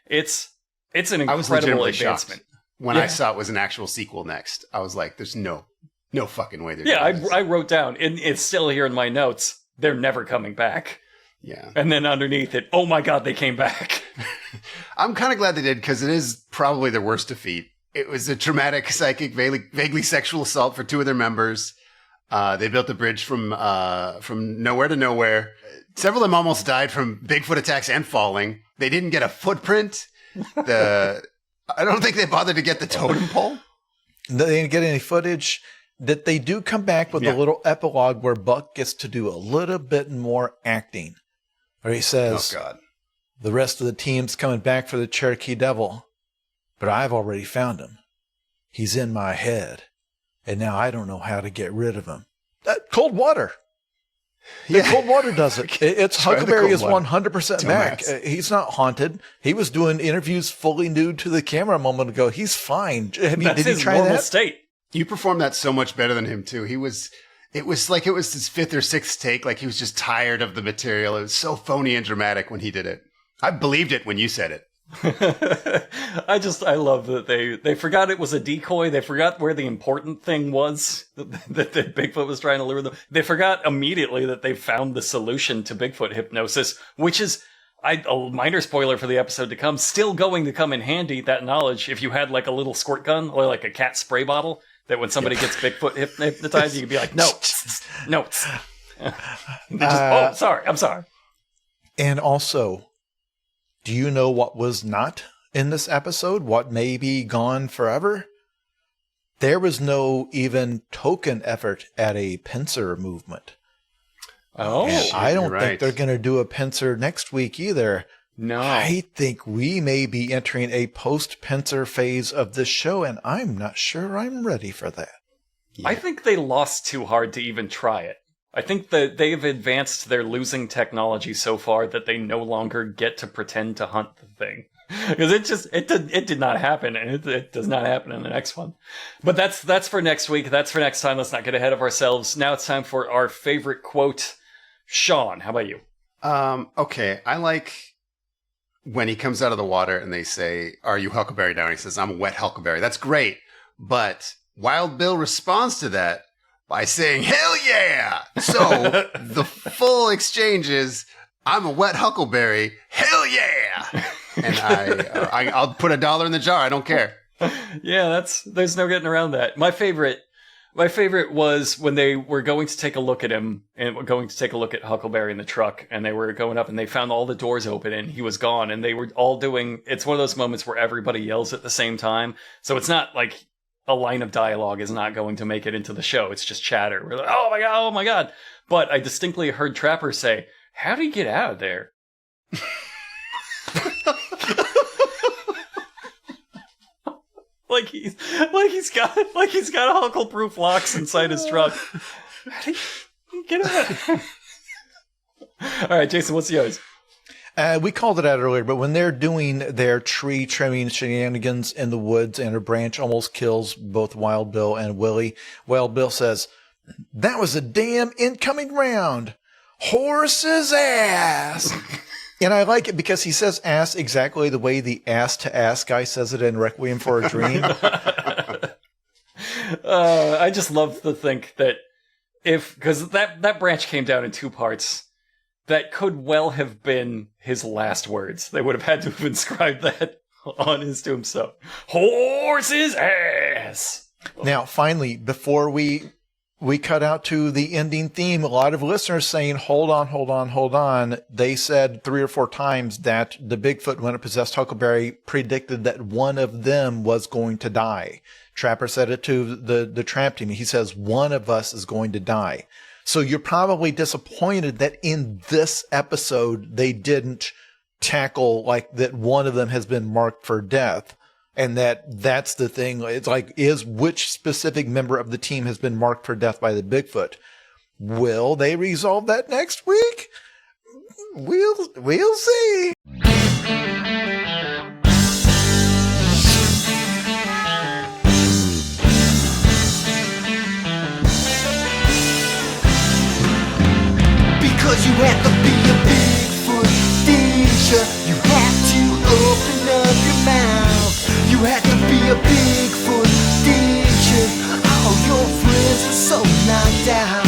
It's an incredible I was legitimately advancement. shocked when I saw it was an actual sequel next. I was like, there's no fucking way they're doing this. I wrote down, and it's still here in my notes, they're never coming back. Yeah. And then underneath it, oh my god, they came back. I'm kind of glad they did, because it is probably their worst defeat. It was a traumatic, psychic, vaguely sexual assault for 2 of their members. They built a bridge from nowhere to nowhere. Several of them almost died from Bigfoot attacks and falling. They didn't get a footprint. I don't think they bothered to get the totem pole. They didn't get any footage. That they do come back with a little epilogue where Buck gets to do a little bit more acting. Where he says, "Oh God, the rest of the team's coming back for the Cherokee Devil, but I've already found him. He's in my head, and now I don't know how to get rid of him." Cold water. Yeah, cold water does it. It's Huckleberry is 100% back. He's not haunted. He was doing interviews fully nude to the camera a moment ago. He's fine. Did his you try normal that? state. you performed that so much better than him too. It was like it was his 5th or 6th take. Like he was just tired of the material. It was so phony and dramatic when he did it. I believed it when you said it. I love that they forgot it was a decoy. They forgot where the important thing was that Bigfoot was trying to lure them. They forgot immediately that they found the solution to Bigfoot hypnosis, which is a minor spoiler for the episode to come, still going to come in handy, that knowledge, if you had like a little squirt gun or like a cat spray bottle that when somebody gets Bigfoot hypnotized, you could be like, no. I'm sorry. And also, do you know what was not in this episode? What may be gone forever? There was no even token effort at a pincer movement. Oh, and I don't think they're going to do a pincer next week either. No. I think we may be entering a post-pincer phase of this show, and I'm not sure I'm ready for that. Yeah. I think they lost too hard to even try it. I think that they've advanced their losing technology so far that they no longer get to pretend to hunt the thing. Because it did not happen, and it does not happen in the next one. But that's for next week. That's for next time. Let's not get ahead of ourselves. Now it's time for our favorite quote. Sean, how about you? Okay, I like when he comes out of the water and they say, "Are you Huckleberry now?" And he says, "I'm a wet Huckleberry." That's great. But Wild Bill responds to that by saying, "Hell yeah!" So the full exchange is, "I'm a wet Huckleberry. Hell yeah!" And I'll put $1 in the jar. I don't care. Yeah, there's no getting around that. My favorite was when they were going to take a look at him and were going to take a look at Huckleberry in the truck, and they were going up and they found all the doors open and he was gone, and they were all doing, it's one of those moments where everybody yells at the same time. So it's not like a line of dialogue is not going to make it into the show. It's just chatter. We're like, oh my God. But I distinctly heard Trapper say, "How did he get out of there?" Like he's got Huckle-proof locks inside his truck. How do you get out? All right, Jason, what's yours? We called it out earlier, but when they're doing their tree trimming shenanigans in the woods and a branch almost kills both Wild Bill and Willie, Wild Bill says, "That was a damn incoming round. Horse's ass." And I like it because he says ass exactly the way the ass-to-ass guy says it in Requiem for a Dream. I just love to think that because that branch came down in 2 parts, that could well have been his last words. They would have had to have inscribed that on his tombstone. Horse's ass! Now, finally, before we cut out to the ending theme, a lot of listeners saying, hold on. They said 3 or 4 times that the Bigfoot, when it possessed Huckleberry, predicted that one of them was going to die. Trapper said it to the trap team. He says, one of us is going to die. So you're probably disappointed that in this episode, they didn't tackle like that one of them has been marked for death. And that's the thing. It's like, which specific member of the team has been marked for death by the Bigfoot? Will they resolve that next week? We'll see. a Bigfoot DJ. All your friends are so knocked out.